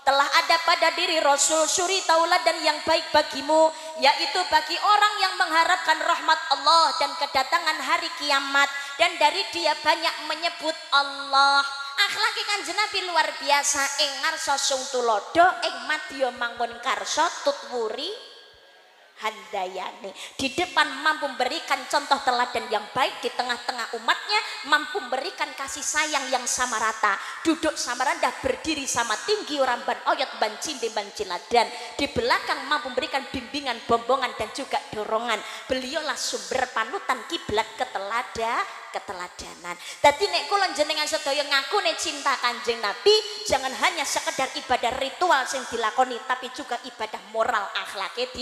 S1: Telah ada pada diri Rasul suri tauladan yang baik bagimu, yaitu bagi orang yang mengharapkan rahmat Allah dan kedatangan hari kiamat, dan dari dia banyak menyebut Allah. Akhlaki Kanjeng Nabi luar biasa. Ing ngarsa sung tulodo, ing madya manggon karsa tutwuri handayane. Di depan mampu memberikan contoh teladan yang baik, di tengah-tengah umatnya mampu memberikan kasih sayang yang sama rata. Duduk sama rendah, berdiri sama tinggi, orang ban oyot ban cinde ban ciladan. Di belakang mampu memberikan bimbingan, bombongan dan juga dorongan. Beliaulah sumber panutan kiblat keteladanan. Dadi nek kula jenengan sedaya ngakune cinta Kanjeng Nabi, jangan hanya sekedar ibadah ritual sing dilakoni, tapi juga ibadah moral akhlake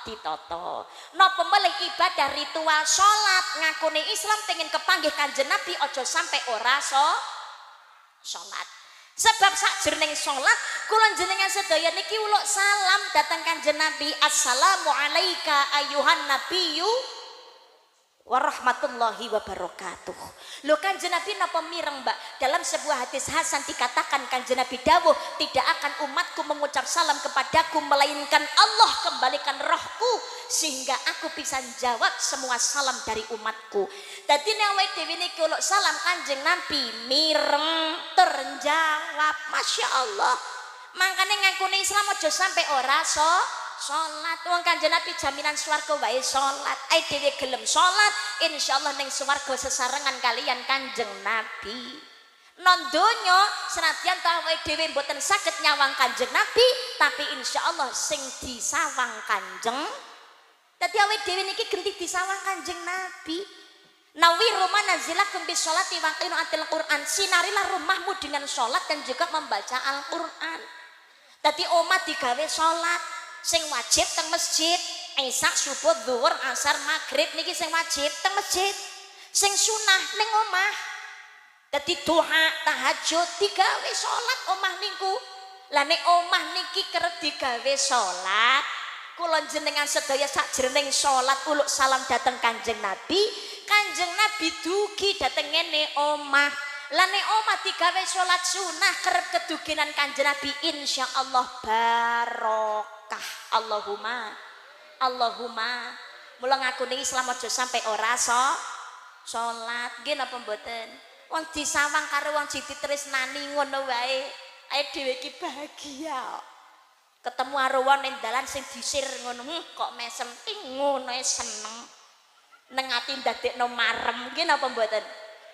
S1: ditata. Napa melih ibadah ritual salat ngakune Islam pengen kepanggih Kanjeng Nabi aja sampai ora salat. Sebab sakjroning salat kula jenengan sedaya niki uluk salam dhateng Kanjeng Nabi. Assalamu alayka ayyuhan nabiyyu warahmatullahi wabarakatuh. Lho Kanjeng Nabi napa mireng Mbak? Dalam sebuah hadis hasan dikatakan Kanjeng Nabi dawuh, tidak akan umatku mengucap salam kepadaku melainkan Allah kembalikan rohku sehingga aku bisa jawab semua salam dari umatku. Dadi nek awake dhewe niki uluk salam Kanjeng Nabi mireng terjawab. Masya Allah. Makanya ngakune Islam aja sampai ora salat. Wong Kanjeng Nabi jaminan swarga wae salat. Ai dhewe gelem salat, insyaallah ning swarga sesarengan kalian Kanjeng Nabi. Non donya senadyan ta awake dhewe mboten saged nyawang Kanjeng Nabi, tapi insyaallah sing disawang Kanjeng. Dadi awake dhewe niki genti disawang Kanjeng Nabi. Nawiru manazilakum bisolati wa qiraatil Qur'an. Sinarilah rumahmu dengan salat dan juga membaca Al-Qur'an. Dadi omah digawe salat sing wajib teng masjid, Isya, subuh, zuhur, asar, maghrib niki sing wajib teng masjid. Sing sunah ning omah. Dadi duha, tahajud digawe salat omah niku. Lah nek omah niki kerep digawe salat, kula jenengan sedaya sakjroning salat uluk salam dhateng Kanjeng Nabi. Kanjeng Nabi dugi dhateng ngene omah. Lah nek omah digawe salat sunah kerep keduginan Kanjeng Nabi insyaallah barokah. Allahumma mula ngakune Islam aja sampai ora salat nggih napa mboten. Wong disawang karo wong ditresnani ngono wae ae dhewe iki bahagia. Ketemu karo wong ning dalan sing disir ngono kok mesem ngono seneng. Neng ati ndadekno marem nggih napa mboten.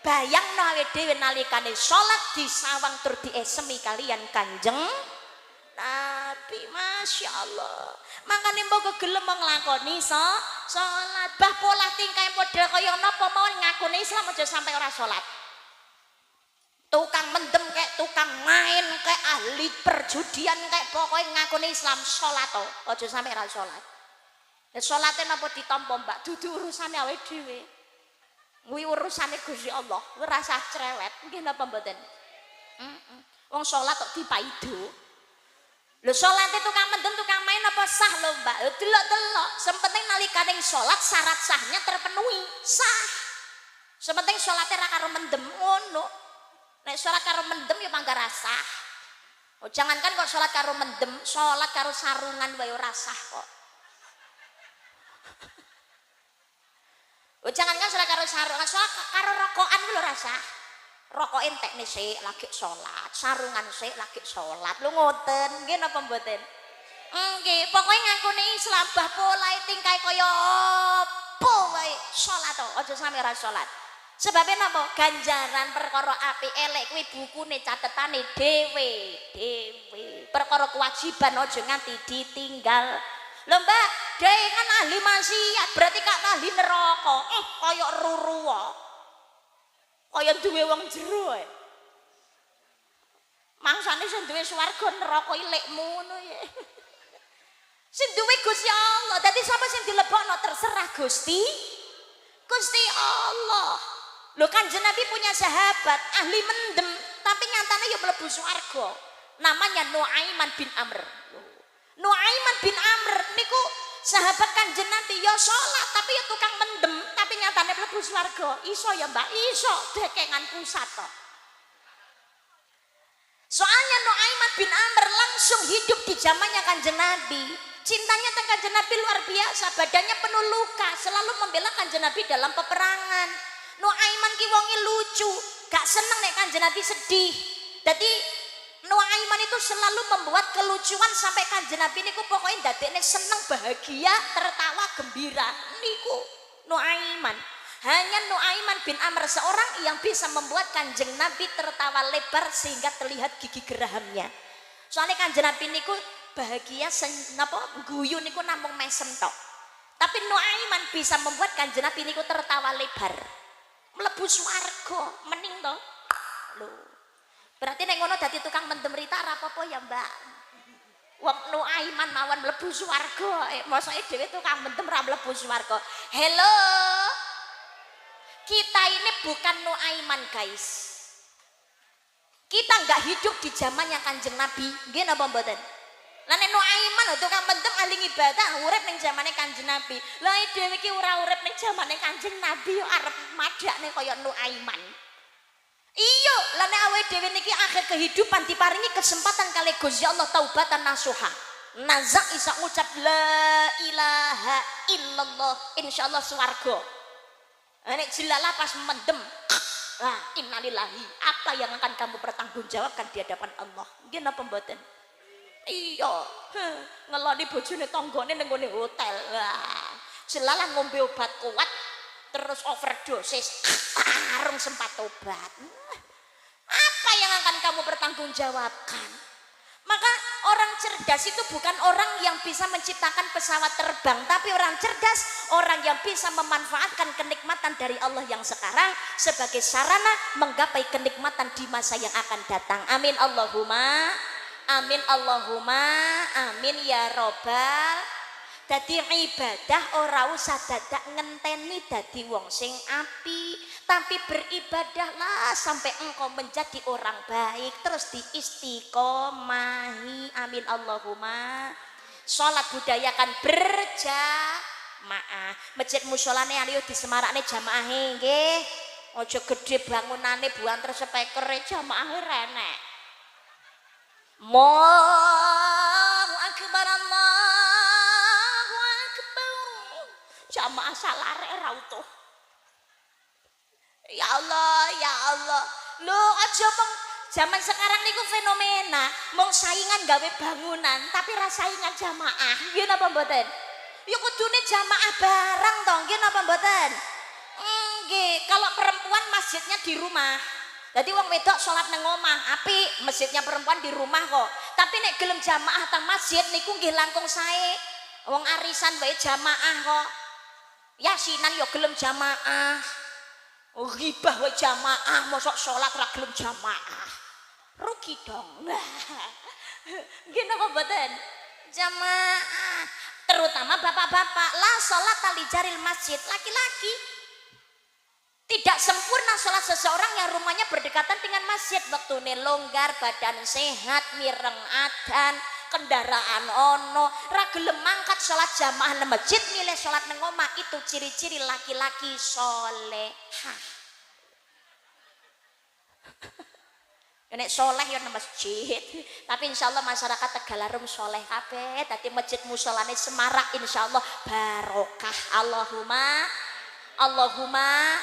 S1: Bayangno awake dhewe nalikane salat disawang tur diesemi kalian Kanjeng Nabi. Masya Allah. Makanya mbok gelem nglakoni salat. Bah pola tingkah model kaya napa mawon ngakune Islam aja sampai ora salat. Tukang mendem kayak tukang main kayak ahli perjudian kayak pokoknya ngakune Islam salat to. Aja sampai ora salat. Nek salate napa ditampa Mbak? Dudu urusane awake dhewe. Kuwi urusane Gusti Allah. Ora usah cerewet. Nggih napa mboten? Wong salat kok dipaido. Lho salate tukang mendem tukang main apa sah lho Mbak? Delok-delok, sepenting nalikane salat syarat sahnya terpenuhi, sah. Sepenting salate ra karo mendem ngono. Nek salat karo mendem ya mangga sah. Oh jangankan kok salat karo mendem, salat karo sarungan wae ora sah kok. Oh jangankan salat karo sarungan, salat karo rokokan kuwi lho ora sah. Rokok entekne sik lagi salat, sarungan sik lagi salat. Lho ngoten, nggih napa mboten? Nggih, pokoke ngakune Islam bah polahe tingkahe kaya apa wae salat to, aja sampe ora salat. Sebabe napa? Ganjaran perkara apik elek kuwi bukune catetane dhewe. Perkara kewajiban aja nganti ditinggal. Lho Mbak, dhewe kan ahli maksiat, berarti kak ahli neraka. Kaya ruru wae. Kaya duwe wong jero ae. Mangsane sing duwe swarga neraka ilikmu ngono ya. Sing duwe Gusti Allah. Dadi sapa sing dilebokno terserah Gusti Allah. Lho Kanjeng Nabi punya sahabat ahli mendem tapi nyatane ya mlebu swarga. Namanya Nuaiman bin Amr. Nuaiman bin Amr niku sahabat Kanjeng Nabi ya salat tapi ya tukang mendem tapi nyatane mlebu swarga. Iso ya Mbak, iso dekengan pusat to. Soalnya Nuaiman bin Amr langsung hidup di zamannya Kanjeng Nabi. Cintanya tentang Kanjeng Nabi luar biasa, badannya penuh luka, selalu membela Kanjeng Nabi dalam peperangan. Nuaiman ki wonge lucu, gak seneng nek Kanjeng Nabi sedih. Jadi Nuaiman itu selalu membuat kelucuan sampai Kanjeng Nabi niku pokoknya dadekne seneng, bahagia, tertawa, gembira. Niku Nuaiman. Hanya Nuaiman bin Amr seorang yang bisa membuat Kanjeng Nabi tertawa lebar sehingga terlihat gigi gerahamnya. Soalnya Kanjeng Nabi niku bahagia napa guyu niku namung mesem tok. Tapi Nuaiman bisa membuat Kanjeng Nabi niku tertawa lebar. Mlebu swarga, mening to. Lho. Berarti nek ngono dadi tukang mendem rita ora apa-apa ya, Mbak. Wong Nuaiman mawon mlebu swarga. Mosok dhewe tukang mendem ra mlebu swarga. Hello. Kita ini bukan Nuaiman, guys. Kita enggak hidup di zamannya Kanjeng Nabi. Nggih napa mboten? Lah nek Nuaiman tukang mendem ahli ibadah urip ning zamane Kanjeng Nabi. Lah dhewe iki ora urip ning zamane Kanjeng Nabi yo arep madakne kaya Nuaiman. Iya, lah nek awake dhewe niki akhir kehidupan diparingi kesempatan kali Gusti Allah taubatan nasuha. Nazak isa ngucap la ilaha illallah insyaallah swarga. Nek jilala pas mendem. Nah, innalillahi. Apa yang akan kamu pertanggungjawabkan di hadapan Allah? Nggih napa mboten? Iya. Ngeloni bojone tanggane ning ngene hotel. Wah, jilala ngombe obat kuat terus overdosis. Arung sempat tobat. Apa yang akan kamu pertanggungjawabkan? Maka orang cerdas itu bukan orang yang bisa menciptakan pesawat terbang, tapi orang cerdas orang yang bisa memanfaatkan kenikmatan dari Allah yang sekarang sebagai sarana menggapai kenikmatan di masa yang akan datang. Amin Allahumma amin Allahumma amin ya robbal. Dadi ibadah ora usah dadak ngenteni dadi wong sing api, tapi beribadahlah sampai engkau menjadi orang baik terus diistiqomahi. Amin Allahumma. Salat budayakan berjamaah. Masjid musholane ayo disemarakne jamaahe nggih. Aja gedhe bangunane buanter spekere jamaahe renek. Allahu akbar Allahu akbar. Jamaah salare ra utuh. Ya Allah, ya Allah. Lho aja mong zaman sekarang niku fenomena mong saingan gawe bangunan tapi ra saingan jamaah. Nggih napa mboten? Ya kudune jamaah bareng to, nggih napa mboten? Nggih, kalau perempuan masjidnya di rumah. Jadi wong wedok sholat nang omah, apik, masjidnya perempuan di rumah kok. Tapi nek gelem jamaah tang masjid niku nggih langkung sae. Wong arisan wae jamaah kok. Yasinan yo gelem jamaah. Ghibah wae jamaah, mosok sholat ra gelem jamaah. Rugi dong. Nggih napa mboten? Jamaah. Terutama bapak-bapak, la sholat tali jaril masjid, laki-laki. Tidak sempurna sholat seseorang yang rumahnya berdekatan dengan masjid. Waktune longgar, badan sehat, mireng adan, kendaraan ono, ra gelem mangkat sholat jamaah nang masjid, milih sholat nang omah. Itu ciri-ciri laki-laki solehah. Nek soleh ya nang masjid, tapi insyaallah masyarakat Tegalarum soleh kabeh. Dadi masjid musolane semarak insyaallah barokah. Allahumma Allahumma.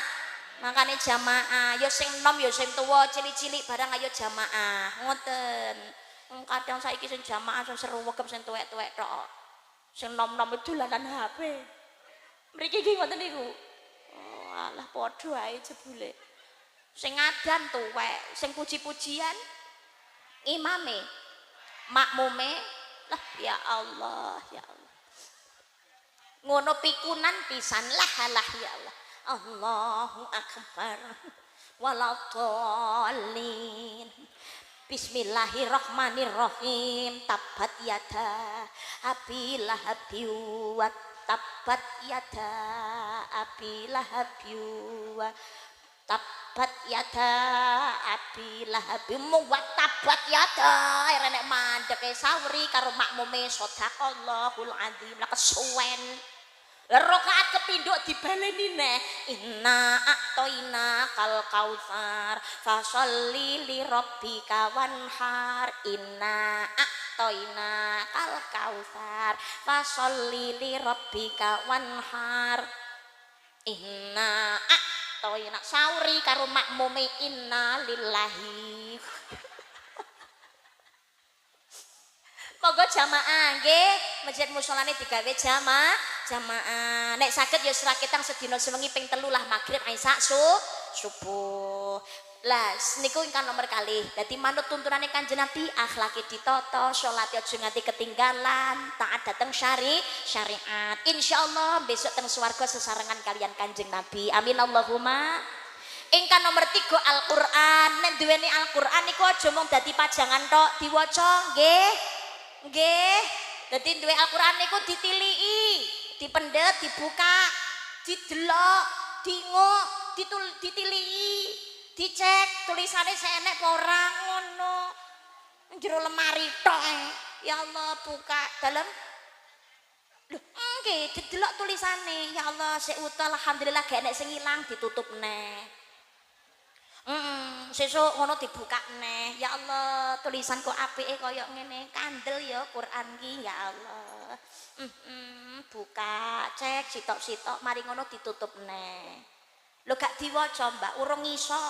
S1: Makanya jamaah, ya sing nom ya sing tuwa, cilik-cilik barang ayo jamaah. Ngoten. Kadang saiki sing jamaah sing seruwegep sing tuwek-tuwek tok. Sing nom-nom dolanan HP. Mriki iki ngoten niku. Oh, alah padha ae jebule. Sing ngadan tuwek, sing puji-pujian imame, makmume. Lah ya Allah, ya Allah. Ngono pikunan pisan lah ya Allah. Allahu akbar waladhdallin. Bismillahirrahmanirrahim. Tabat yada abi lahabi wa tabat yada abi lahabi wa tabat yada abi lahabi wa tabat yada. Renek mandek sawri karo makmume sadaqallahul azim. Lah kesuwen rakaat kepindho dibaleni neh. Inna a'toina kal kautsar fasholli li rabbika wanhar. Inna a'toina kal kautsar fasholli li rabbika wanhar. Inna a'toina sauri karo makmume inna lillahi. Monggo jamaah nggih, masjid musholane digawe jamaah. Nek saged ya sraketang sedina sewengi ping 3 lah magrib isya subuh. Lah niku ingkang nomor kalih. Dadi manut tuntunane Kanjeng Nabi, akhlake ditata, salat aja nganti ketinggalan, taat dateng syariat. Insyaallah besok teng swarga sesarengan kalian Kanjeng Nabi. Amin Allahumma. Ingkang nomor 3 Al-Qur'an. Nek duweni Al-Qur'an niku aja mung dadi pajangan tok diwaca nggih. Nggih. Dadi duwe Al-Qur'an niku ditiliki, dipendet, dibuka, didelok, dienguk, ditiliki, dicek tulisane seenek apa ora ngono. Jero lemari tok. Ya Allah buka dalem. Lho, nggih didelok tulisane. Ya Allah sik utuh alhamdulillah gak enek sing ilang ditutup neh. Sesuk ngono dibuka neh. Ya Allah, tulisan kok apike kaya ngene. Kandel ya Quran ki, ya Allah. Buka, cek sitok-sitok, mari ngono ditutup neh. Lho gak diwaca, Mbak, urung iso.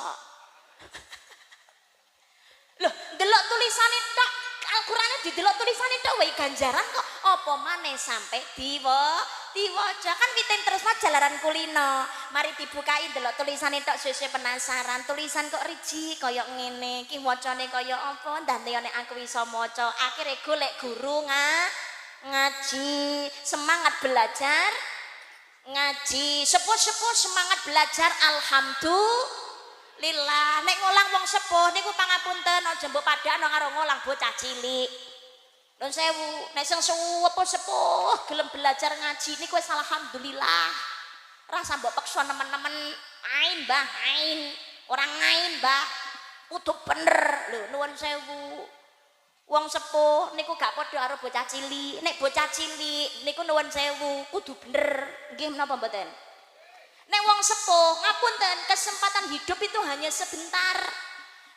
S1: Lho, delok tulisane tok, Al-Qur'ane didelok tulisane tok wae ganjaran kok. Apa maneh sampai diwaca kan piten terus jalaran kulino. Mari dibukai delok tulisane tok suwe penasaran. Tulisan kok riji kaya ngene. Ki wacane kaya apa? Ndandeyane aku iso maca. Akhire golek guru ngaji. Semangat belajar ngaji. Sepuh-sepuh semangat belajar alhamdulillah. Nek ngolang wong sepuh niku pangapunten aja mbok padakno karo ngolang bocah cilik. Nun sewu, nek sing sepuh gelem belajar ngaji niku wis alhamdulillah. Rasa mbok peksa nemen-nemen ain Mbah, ain. Orang ngain Mbah. Kudu bener. Lho nuwun sewu. Wong sepuh niku gak padha karo bocah cilik. Nek bocah cilik niku nuwun sewu, kudu bener. Nggih menapa mboten? Nek wong sepuh, ngapunten, kesempatan hidup itu hanya sebentar.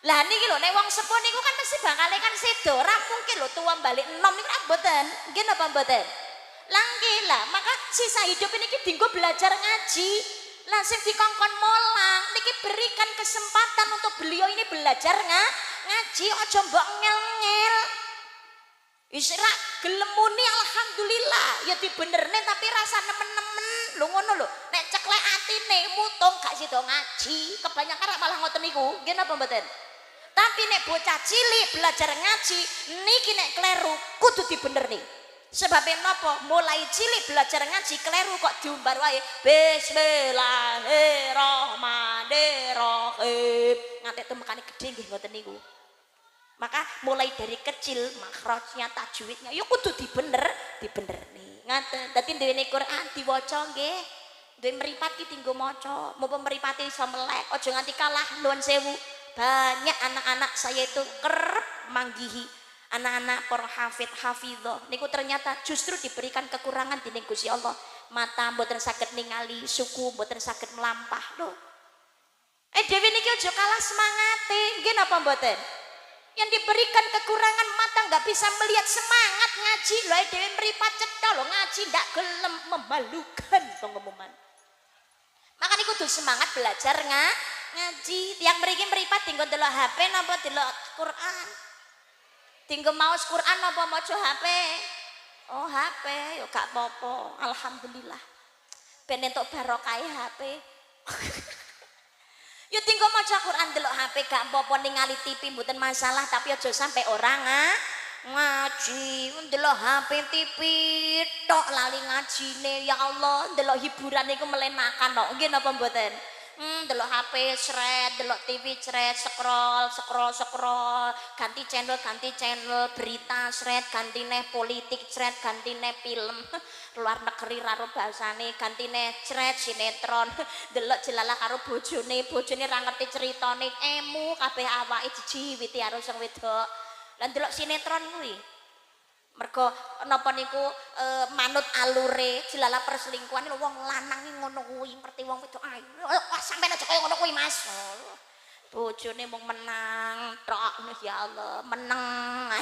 S1: Lah niki lho nek wong sepuh niku kan mesti bakale kan sedo, ora mungkin lho tua balik enom niku mboten. Nggih napa mboten? Lah nggih lah, maka sisa hidup niki dienggo belajar ngaji. Lah sing dikongkon molang niki berikan kesempatan untuk beliau ini belajar ngaji, aja mbok ngel-ngel. Isra gelem muni alhamdulillah ya dibenerne tapi rasa nemen-nemen lho ngono lho. Nek ceklek atine mutung gak sida ngaji, kebanyakan malah ngoten niku. Nggih napa mboten? Tapi nek bocah cilik belajar ngaji niki nek kleru kudu dibenerni. Sebabnya napa? Mulai cilik belajar ngaji kleru kok diumbar wae Bismillahirrahmanirrahim. Nganti tumekane gedhe nggih ngoten niku. Maka mulai dari kecil makhrajnya tajwidnya ya kudu dibenerni. Ngaten. Dadi duwene Quran diwaca nggih. Duwe mripat ki tinggo maca. Mumpun mripate iso melek, aja nganti kalah nuwun sewu. Banyak anak-anak saya itu kerep manggihi anak-anak para hafidhah niku ternyata justru diberikan kekurangan dening Gusti Allah. Mata mboten saged ningali, suku mboten saged melampah lho. Dewe niki aja kalah semangate. Nggih napa mboten? Yang diberikan kekurangan mata nggak bisa melihat semangat ngaji lho. Dewe mripat cetha lho ngaji ndak gelem, memalukan pengumuman. Maka niku kudu semangat belajar ngaji. Tiang mriki mripat tinggal delok HP napa delok Quran? Tinggal maos Quran napa maca HP? Oh HP, yo gak apa-apa. Alhamdulillah. Ben entuk barokah HP. Yo tinggal maca Quran delok HP gak apa-apa, ningali TV mboten masalah, tapi aja sampai orang ngaji. Ndelok HP TV tok lali ngajine. Ya Allah, ndelok hiburan niku melenakan kok. Nggih napa mboten? Delok HP sret, delok TV sret, scroll, ganti channel, berita sret, gantine politik sret, gantine film luar negeri karo bahasane, gantine sret sinetron, delok jelalah karo bojone ra ngerti ceritane, emu kabeh awake dijiwiti karo sing wedok. Lah delok sinetron kuwi mergo napa niku manut alure jelalah perselingkuhan lho wong lanang iki ngono kuwi ngerti wong wedok ayo sampeyan aja kaya ngono kuwi Mas. Bojone mung menang tok ya Allah, meneng.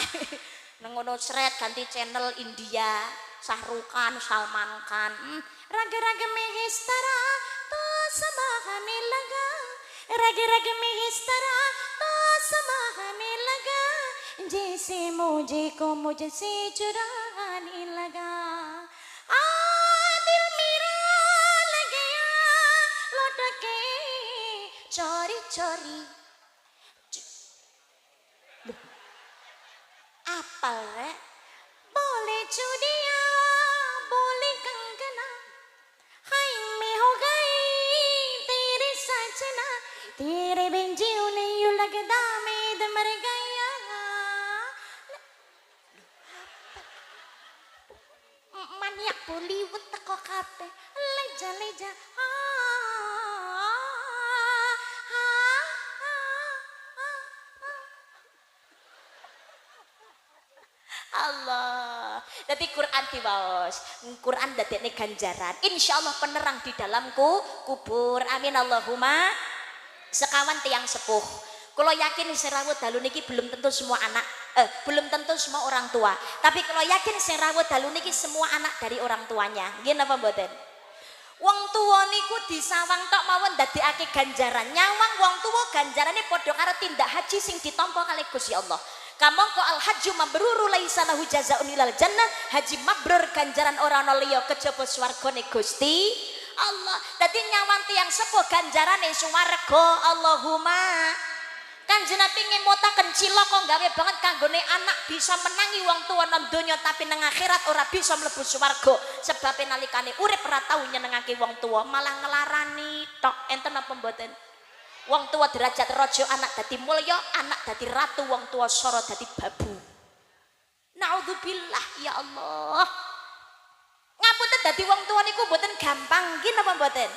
S1: Nang ngono sret ganti channel India, Sahrukan, Salman Khan. Rage-rage mehistara to samahane laga. Rage-rage mehistara to samahane laga. जैसे मुझे को मुझसे चुराने लगा दिल मेरा लग गया लौट के चोरी चोरी apa re boleh चूड़ियां boleh कंगना हाय मैं हो गई तेरे सजना तेरे बिन जीव नहीं यूं लगता मैं मर गया yak Bollywood teko kabeh. Leja-leja. Allah. Dadi Quran diwaos. Quran dadekne ganjaran. Insyaallah penerang di dalamku kubur. Amin Allahumma. Sekawan tiang sepuh. Kalau yakin sing rawuh dalu niki belum tentu semua anak, belum tentu semua orang tua. Tapi kalau yakin sing rawuh dalu niki semua anak dari orang tuanya. Nggih napa mboten? Wong tuwa niku disawang tok mawon dadekake ganjaran. Nyawang wong tuwa ganjarane padha karo tindak haji sing ditampa kali Gusti Allah. Kamangka al hajju mabruru laisa lahu jazaa'un ilal jannah. Haji mabrur ganjaran ora ana liya kejaba swargane Gusti Allah. Dadi nyawang tiyang sepuh ganjarane swarga. Allahumma. Kanjeng Nabi ngemutaken cilaka gawe banget kanggone anak bisa menangi wong tuwa nang donya tapi nang akhirat ora bisa mlebu swarga sebab nalikane urip ora tau nyenengake wong tuwa malah ngelarani tok. Enten apa mboten? Wong tua derajat raja, anak dadi mulya, anak dadi ratu, wong tua sora dadi babu. Naudzubillah ya Allah. Ngapunten dadi wong tua niku mboten gampang nggih napa mboten?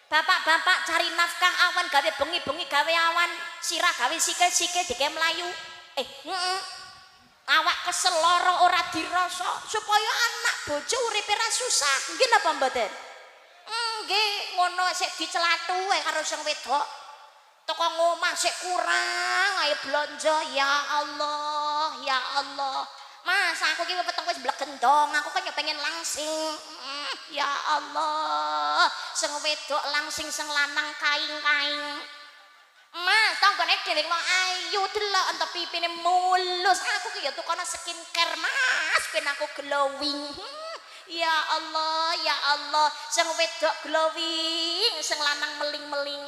S1: Bapak-bapak cari nafkah awan gawe bengi-bengi gawe awan, sirah gawe sikil-sikil dike mlayu. Awak kesel lara ora dirasa supaya anak bojo uripe ra susah. Nggih napa mboten? Nggih, ngono sik dicelathu wae karo sing wedok. Toko ngomah sik kurang ayo blonjo ya Allah, ya Allah. Mas, aku ki peteng wis blegendong, aku kan pengen langsing. Ya Allah, sing wedok langsing sing lanang kaing-kaing. Mas, tanggane dhewe wong ayu delok entek pipine mulus. Aku ki ya tukono skincare, Mas, ben aku glowing. Ya Allah, ya Allah, sing wedok glowing, sing lanang meling-meling.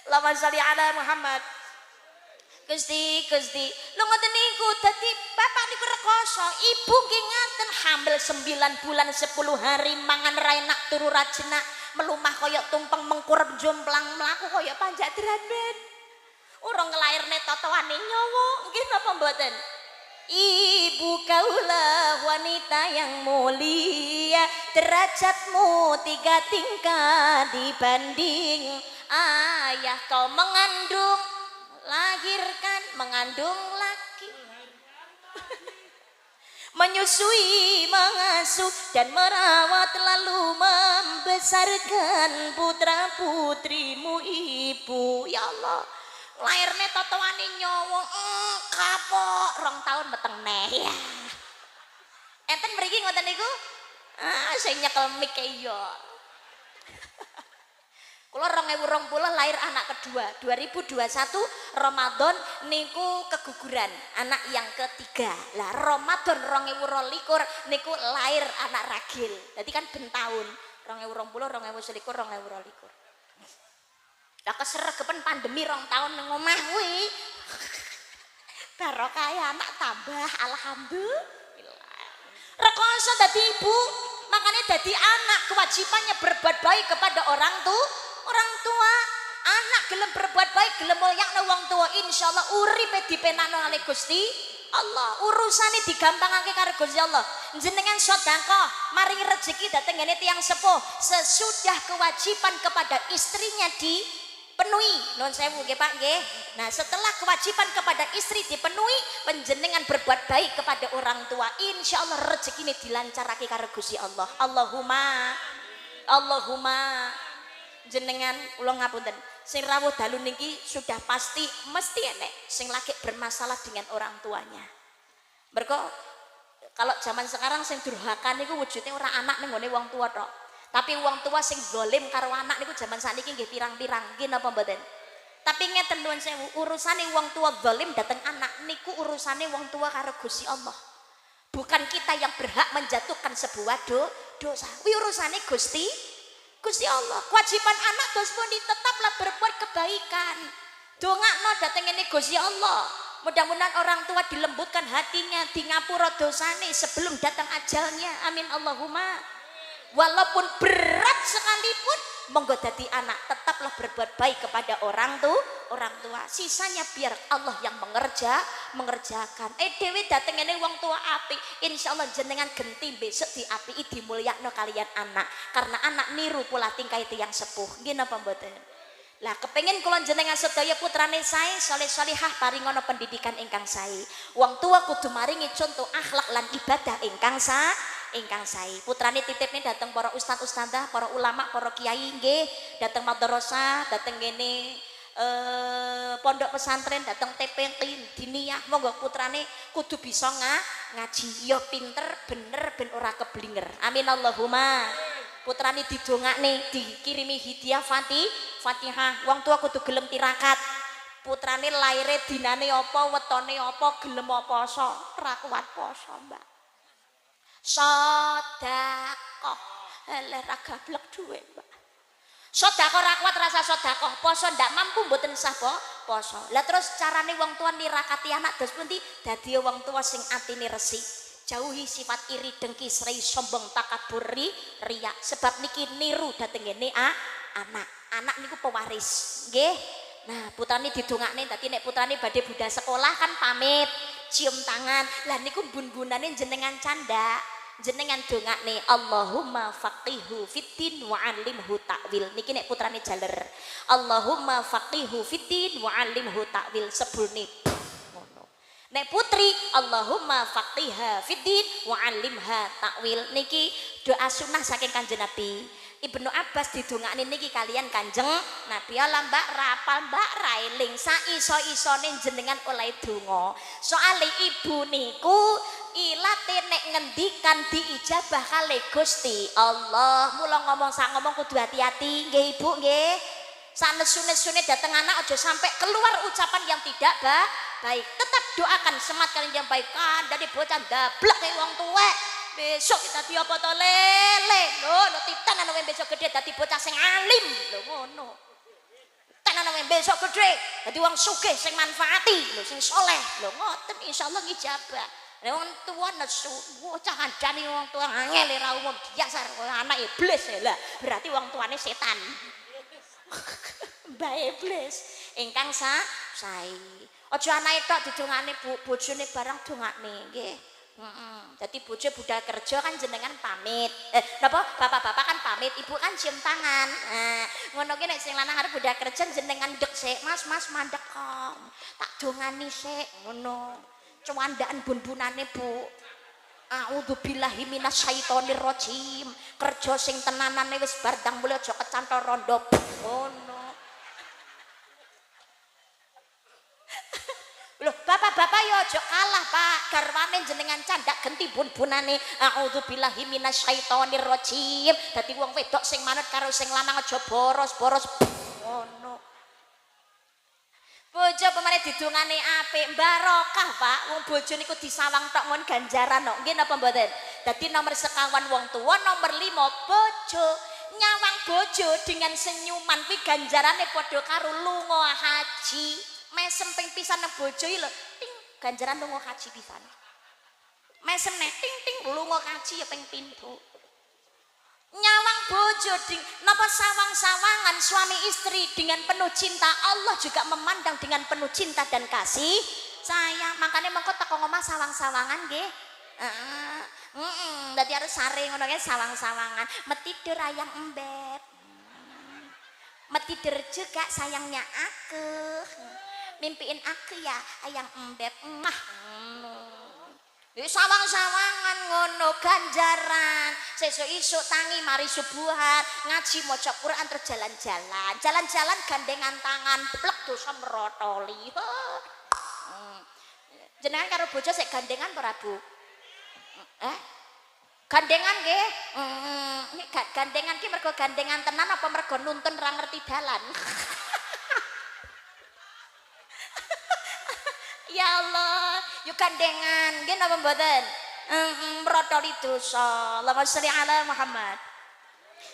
S1: Allahumma sholli ala Muhammad. Gusti, lho ngoten niku dadi bapak niku rekoso, ibu nggih ngaten hamil 9 bulan 10 hari mangan ra enak turu ra jenak, melumah kaya tumpeng mengkurep jomplang mlaku kaya panjadran ben. Urung nglairne totoane nyawa, nggih napa mboten? Ibu kaulah wanita yang mulia, derajatmu 3 tingkat dibanding ayah. Kau mengandung, lahirkan, mengandung laki, menyusui, mengasuh dan merawat lalu membesarkan putra putrimu ibu. Ya Allah, lahirnya totoane nyawa kapok 2 tahun meteng neh ya. Enten mriki ngoten niku sing nyekel mik ya. Kula 2020 lahir anak kedua, 2021 Ramadan niku keguguran anak yang ketiga. Lah Ramadan 2022 niku lahir anak ragil. Dadi kan ben taun 2020, 2021, 2022. Lah keseregepen pandemi 2 tahun ning omah kuwi. Barokah anak tambah alhamdulillah. Rekoso dadi ibu, makanya dadi anak kewajibannya berbuat baik kepada orang tua. Anak gelem berbuat baik, gelem mulyakno wong tua, insyaallah uripe dipenakno oleh Gusti Allah. Urusane digampangake karo Gusti Allah. Jenengan sedekah, maringi rezeki dateng ngene tiyang sepuh, sesudah kewajiban kepada istrinya dipenuhi. Nuwun sewu nggih Pak nggih. Nah, setelah kewajiban kepada istri dipenuhi, panjenengan berbuat baik kepada orang tua, insyaallah rezekine dilancarake karo Gusti Allah. Allahumma jenengan kula ngapunten, sing rawuh dalu niki sudah pasti mesti enek sing lagi bermasalah dengan orang tuanya. Mergo kalau zaman sekarang sing durhaka niku wujudnya ora anak ning gone wong tua tok. Tapi wong tua sing zalim karo anak niku zaman sakniki nggih pirang-pirang, nggih napa mboten? Tapi ngeten nuwun sewu, urusane wong tua zalim dateng anak niku urusane wong tua karo Gusti Allah. Bukan kita yang berhak menjatuhkan sebuah dosa. Kuwi urusane Gusti Allah. Kewajiban anak dos pundi tetaplah berbuat kebaikan. Dongakno dateng ngene Gusti Allah. Mudah-mudahan orang tua dilembutkan hatinya, di ngapura dosane sebelum datang ajalnya. Amin Allahumma. Walaupun berat sekalipun monggo dadi anak tetaplah berbuat baik kepada orang tua. Sisanya biar Allah yang mengerjakan. Dewe dateng ngene wong tua apik, insyaallah jenengan genti besok diapiki dimulyakno kalian anak. Karena anak niru pola tingkah tiyang sepuh. Nggih napa mboten? Lah kepengin kula jenengan sedaya putrane sae saleh-salihah paringono pendidikan ingkang sae. Wong tua kudu maringi contoh akhlak lan ibadah ingkang sae. Putrane titipne dateng para ustaz-ustadzah, para ulama, para kiai nggih, dateng madrasah, dateng ngene pondok pesantren, dateng TPQ diniyah, monggo putrane kudu bisa ngaji, ya pinter bener ben ora keblinger. Amin Allahumma. Putrane didongakne dikirimi hadiah Fatihah. Wong tua kudu gelem tirakat. Putrane laire dinane apa, wetone apa, gelem poso, ora kuat poso, Mbak. Sedekah. Eleh ra gablek dhuwit, Mbak. Sedekah ra kuat rasa sedekah, poso ndak mampu mboten sah poso. Lah terus carane wong tua nirakati anak dos pundi? Dadi wong tua sing atine resik. Jauhi sifat iri dengki serai sombong takabur riya, sebab niki niru dateng ngene anak niku pewaris nggih. Nah putrane didongakne dadi nek putrane badhe budal sekolah kan pamit cium tangan. Lah niku bun-bunane jenengan canda, jenengan dongakne Allahumma faqihu fiddin wa 'allimhu ta'wil. Niki nek putrane jaler Allahumma faqihu fiddin wa 'allimhu ta'wil sebulne. Nek putri Allahumma faqiha fiddin wa 'allimha ta'wil. Niki doa sunnah saking Kanjeng Nabi. Ibnu Abbas didongakne niki kalian Kanjeng Nabi. Ala Mbak rapal Mbak railing saiso-isone jenengan oleh donga. Soale ibu niku ilate nek ngendikan diijabah kali Gusti Allah. Mula ngomong sak ngomong kudu hati-hati nggih Ibu nggih. Sanesune-sune dateng anak aja sampai keluar ucapan yang tidak baik. Tetap doakan semat kalian yang baik kan dari bocah dablek kayak wong tuwek. Besok kita apa to lele lho tenan wong besok gede dadi bocah sing alim lho ngono. Tenan wong besok gede dadi wong sugih sing manfaati lho sing soleh lho ngoten insyaallah ngijabah. Lah wong tuwa nesu bocah kandhane wong tuwa angel ra umum biasa anak iblis lah berarti wong tuane setan. Mbak iblis ingkang sae. Aja anake tok didongane bojone barang dongakne nggih. Jadi bojo budal kerja kan jenengan pamit. Napa bapak-bapak kan pamit, ibu kan cium tangan. Ngono ki nek sing lanang arep budal kerja jenengan ndek sik, Mas mandek kok. Tak dongani sik ngono. Cuwandaan bun-bunane, Bu. A'udzubillahi minasyaitonir rajim. Kerja sing tenanane wis bar ndang mulih aja kecantol rondo. Ngono. Loh, bapak-bapak yo aja kalah, Pak. Garwane jenengan candak genti bun-bunane. A'udzubillahi minasyaitonir rajim. Dadi wong wedok sing manut karo sing lanang aja boros-boros. Ngono. Bojo pemane didongane apik, barokah, Pak. Wong bojo niku disawang tok ngon ganjaran kok. Nggih napa mboten? Dadi nomor sekawan wong tua, nomor 5 bojo. Nyawang bojo dengan senyuman kuwi ganjarane padha karo lunga haji. Mesem ping pisan nang bojo iki lho, ting ganjaran lunga haji pisan. Mesem nek ting ting lunga haji ya ping pindho. Nyawang bojo napa sawang-sawangan suami istri dengan penuh cinta, Allah juga memandang dengan penuh cinta dan kasih sayang. Makanya mengko teko ngomah sawang-sawangan nggih. Dadi harus sare ngono kae sawang-sawangan. Metidur ayang embet. Metidur juga sayangnya aku. Mimpiin aku ya ayang embet emah. Di sawang-sawangan ngono ganjaran. Sesuk isuk tangi mari subuhan ngaji maca Quran terus jalan-jalan. Jalan-jalan gandengan tangan plek dosa merotoli. Jenengan karo bojo sik gandengan ora, Bu? Gandengan nggih. Nek gandengan ki mergo gandengan tenan apa mergo nuntun ra ngerti dalan? Ya Allah, yuk gandengan, nggih napa mboten? Merotoli dosa. Allahumma sholli ala Muhammad.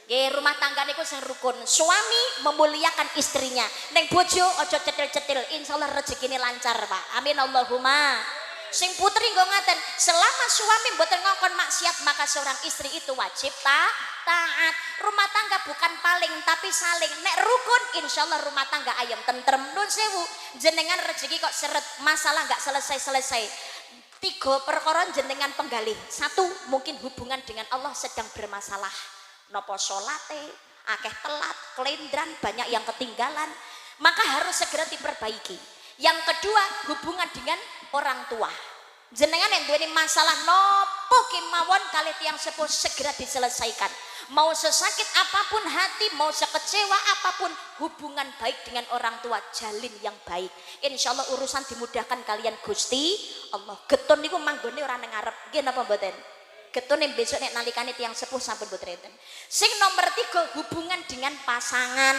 S1: Nggih, rumah tangga niku sing rukun. Suami memuliakan istrinya. Neng bojo aja cetil-cetil. Insyaallah rezekine lancar, Pak. Amin Allahumma. Sing putri nggo ngaten, selama suami mboten ngongkon maksiat maka seorang istri itu wajib taat. Rumah tangga bukan paling tapi saling. Nek rukun insyaallah rumah tangga ayem tentrem. Nun sewu, jenengan rezeki kok seret, masalah nggak selesai-selesai. 3 perkara jenengan penggalih. 1, mungkin hubungan dengan Allah sedang bermasalah. Nopo salate, akeh telat, kelendran, banyak yang ketinggalan, maka harus segera diperbaiki. Yang kedua, hubungan dengan orang tua. Jenengan yang duweni masalah nopo kemawon kali tiang sepuh segera diselesaikan. Mau sesakit apapun hati, mau sekecewa apapun, hubungan baik dengan orang tua jalin yang baik. Insya Allah urusan dimudahkan kalian Gusti Allah. Getun niku manggone ora nang ngarep. Nggih napa mboten? Getun yang besok nek nalikane tiang sepuh sampun boten enten. Sing nomor 3, hubungan dengan pasangan.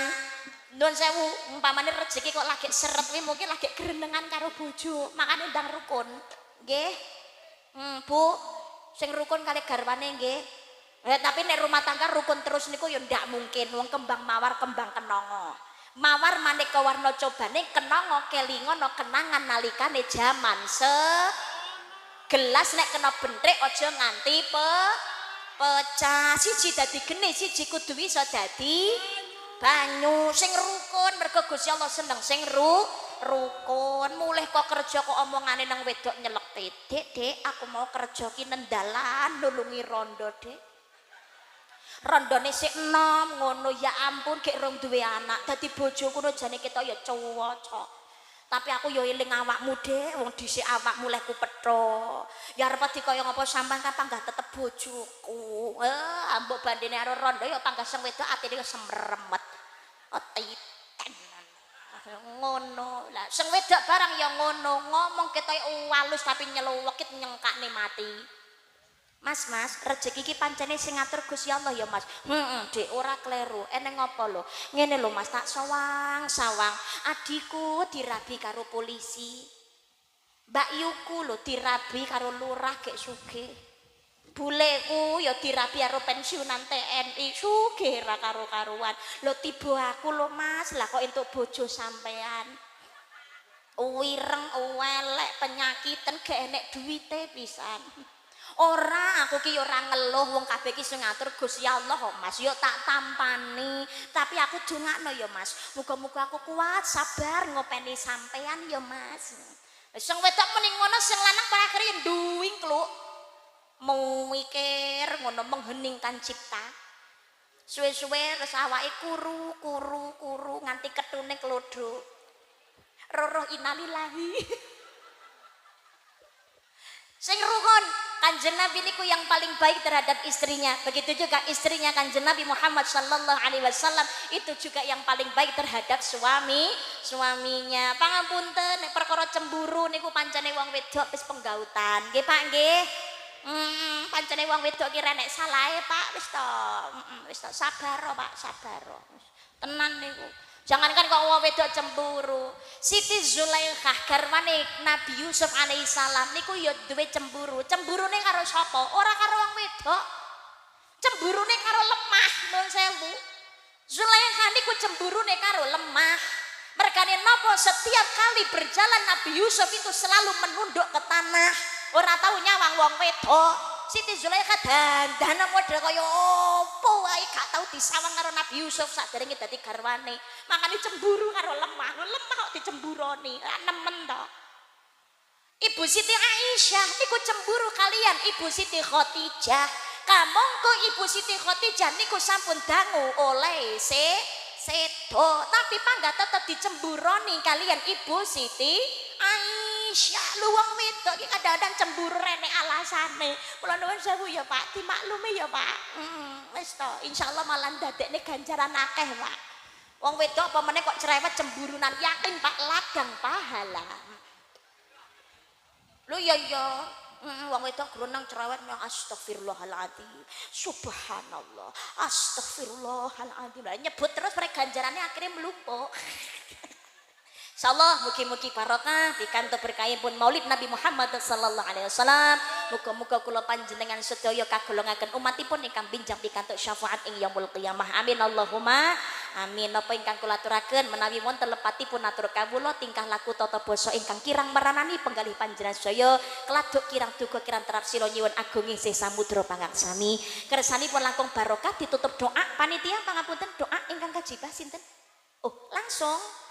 S1: Nun sewu, umpamane rezeki kok lagi seret kuwi mungkin lagi gerenengan karo bojo, makane ndang rukun. Nggih. Bu, sing rukun kali garwane nggih. Tapi nek rumah tangga rukun terus niku ya ndak mungkin. Wong kembang mawar kembang kenanga. Mawar maneka warna cobane kenanga kelinga no kenangan nalikane jaman gelas nek kena bentrek aja nganti pecah. Siji dadi geni, siji kudu iso dadi banyu. Sing rukun mergo Gusti Allah seneng sing rukun. Mulih kok kerja kok omongane nang wedok nyelek titik, Dik, aku mau kerja ki nendalan nulungi rondo, Dik. Rondone sik enom ngono, ya ampun gek rong duwe anak. Dadi bojo kuno jane kita ya cowok. Tapi aku yo eling awakmu, Dik, wong dhisik awakmu leh ku petho. Ya arep dikaya ngapa sampean kan panggah tetep bojoku. Ambok bandene karo rondo ya panggah sing wedok atine semremet. Otiten. Ngono. Lah sing wedok barang ya ngono, ngomong ketoke walus tapi nyeluwekit nyengkakne mati. Mas, rezeki ki pancene sing ngatur Gusti Allah ya, Mas. Dik, ora kleru. Eneng apa lho? Ngene lho, Mas, tak sawang. Adikku dirabi karo polisi. Mbak Yuku lho dirabi karo lurah gek sugih. Buleku ya dirabi karo pensiunan TNI, sugih ra karo-karuan. Lho tiba aku lho, Mas, lah kok entuk bojo sampean. Wireng, elek, penyakitan gak enek duwite pisan. Ora, aku ki ora ngeluh, wong kabeh ki sing ngatur Gusti Allah kok, Mas. Yo tak tampani, tapi aku dongakno ya, Mas. Muga-muga aku kuat, sabar ngopeni sampean ya, Mas. Sing wedok mending ngono, sing lanang pada akhirnya duwing kluk. Mau mikir ngono mengheningkan cipta. Suwe-suwe terus awake kuru nganti ketune klodho. Roroh innalillahi. Sing rukun Kanjeng Nabi niku yang paling baik terhadap istrinya. Begitu juga istrinya Kanjeng Nabi Muhammad sallallahu alaihi wasallam itu juga yang paling baik terhadap suaminya. Pangapunten nek perkara cemburu niku pancene wong wedok wis penggautan. Nggih Pak nggih. Pancene wong wedok ki renek salahe Pak, wis to sabar Pak, sabar. Tenan niku. Jangankan kok wong wedok cemburu. Siti Zulaikha garwane Nabi Yusuf alaihissalam niku ya duwe cemburu. Cemburune karo sapa? Ora karo wong wedok. Cemburune karo lemah, nun sewu. Zulaikha niku cemburune karo lemah. Mergane napa setiap kali berjalan Nabi Yusuf itu selalu menunduk ke tanah. Ora tahu nyawang wong wedok. Siti Zulaikha dandana model kaya apa wae gak tau disawang karo Nabi Yusuf sadurunge dadi garwane. Makane cemburu karo lemah. Lemah kok dicemburoni. Nemen to. Ibu Siti Aisyah niku cemburu kalian Ibu Siti Khadijah. Kamangka Ibu Siti Khadijah niku sampun dangu oleh sedo, tapi pangga tetep dicemburoni kalian Ibu Siti Aisyah. Lu wong wedok iki kadang-kadang cemburu rene alasane. Kula nuwun sewu ya Pak, dimaklumi ya Pak. Wis to, insyaallah malah ndadekne ganjaran akeh Pak. Wong wedok apa meneh kok cerewet cemburunan, yakin Pak ladang pahala. Lu ya wong wedok gronang cerewet yang astagfirullahaladzim, subhanallah, astagfirullahaladzim. Nyebut terus mereka ganjarannya akhirnya melumpuk. Insyaallah mugi-mugi barokah pikantuk berkahipun Maulid Nabi Muhammad sallallahu alaihi wasallam. Muga-muga kula panjenengan sedaya kagolongaken umatipun ingkang binjang pikantuk syafaat ing yaumul qiyamah. Amin Allahumma amin. Napa ingkang kula aturaken menawi wonten lepatipun atur kawula tingkah laku tata basa ingkang kirang meranani penggalih panjenengan sedaya keladuk kirang duga kirang terap sira nyuwun agung ing samudra pangaksami. Kersanipun langkung barokah ditutup doa panitia pangapunten doa ingkang kajibah sinten? Oh, langsung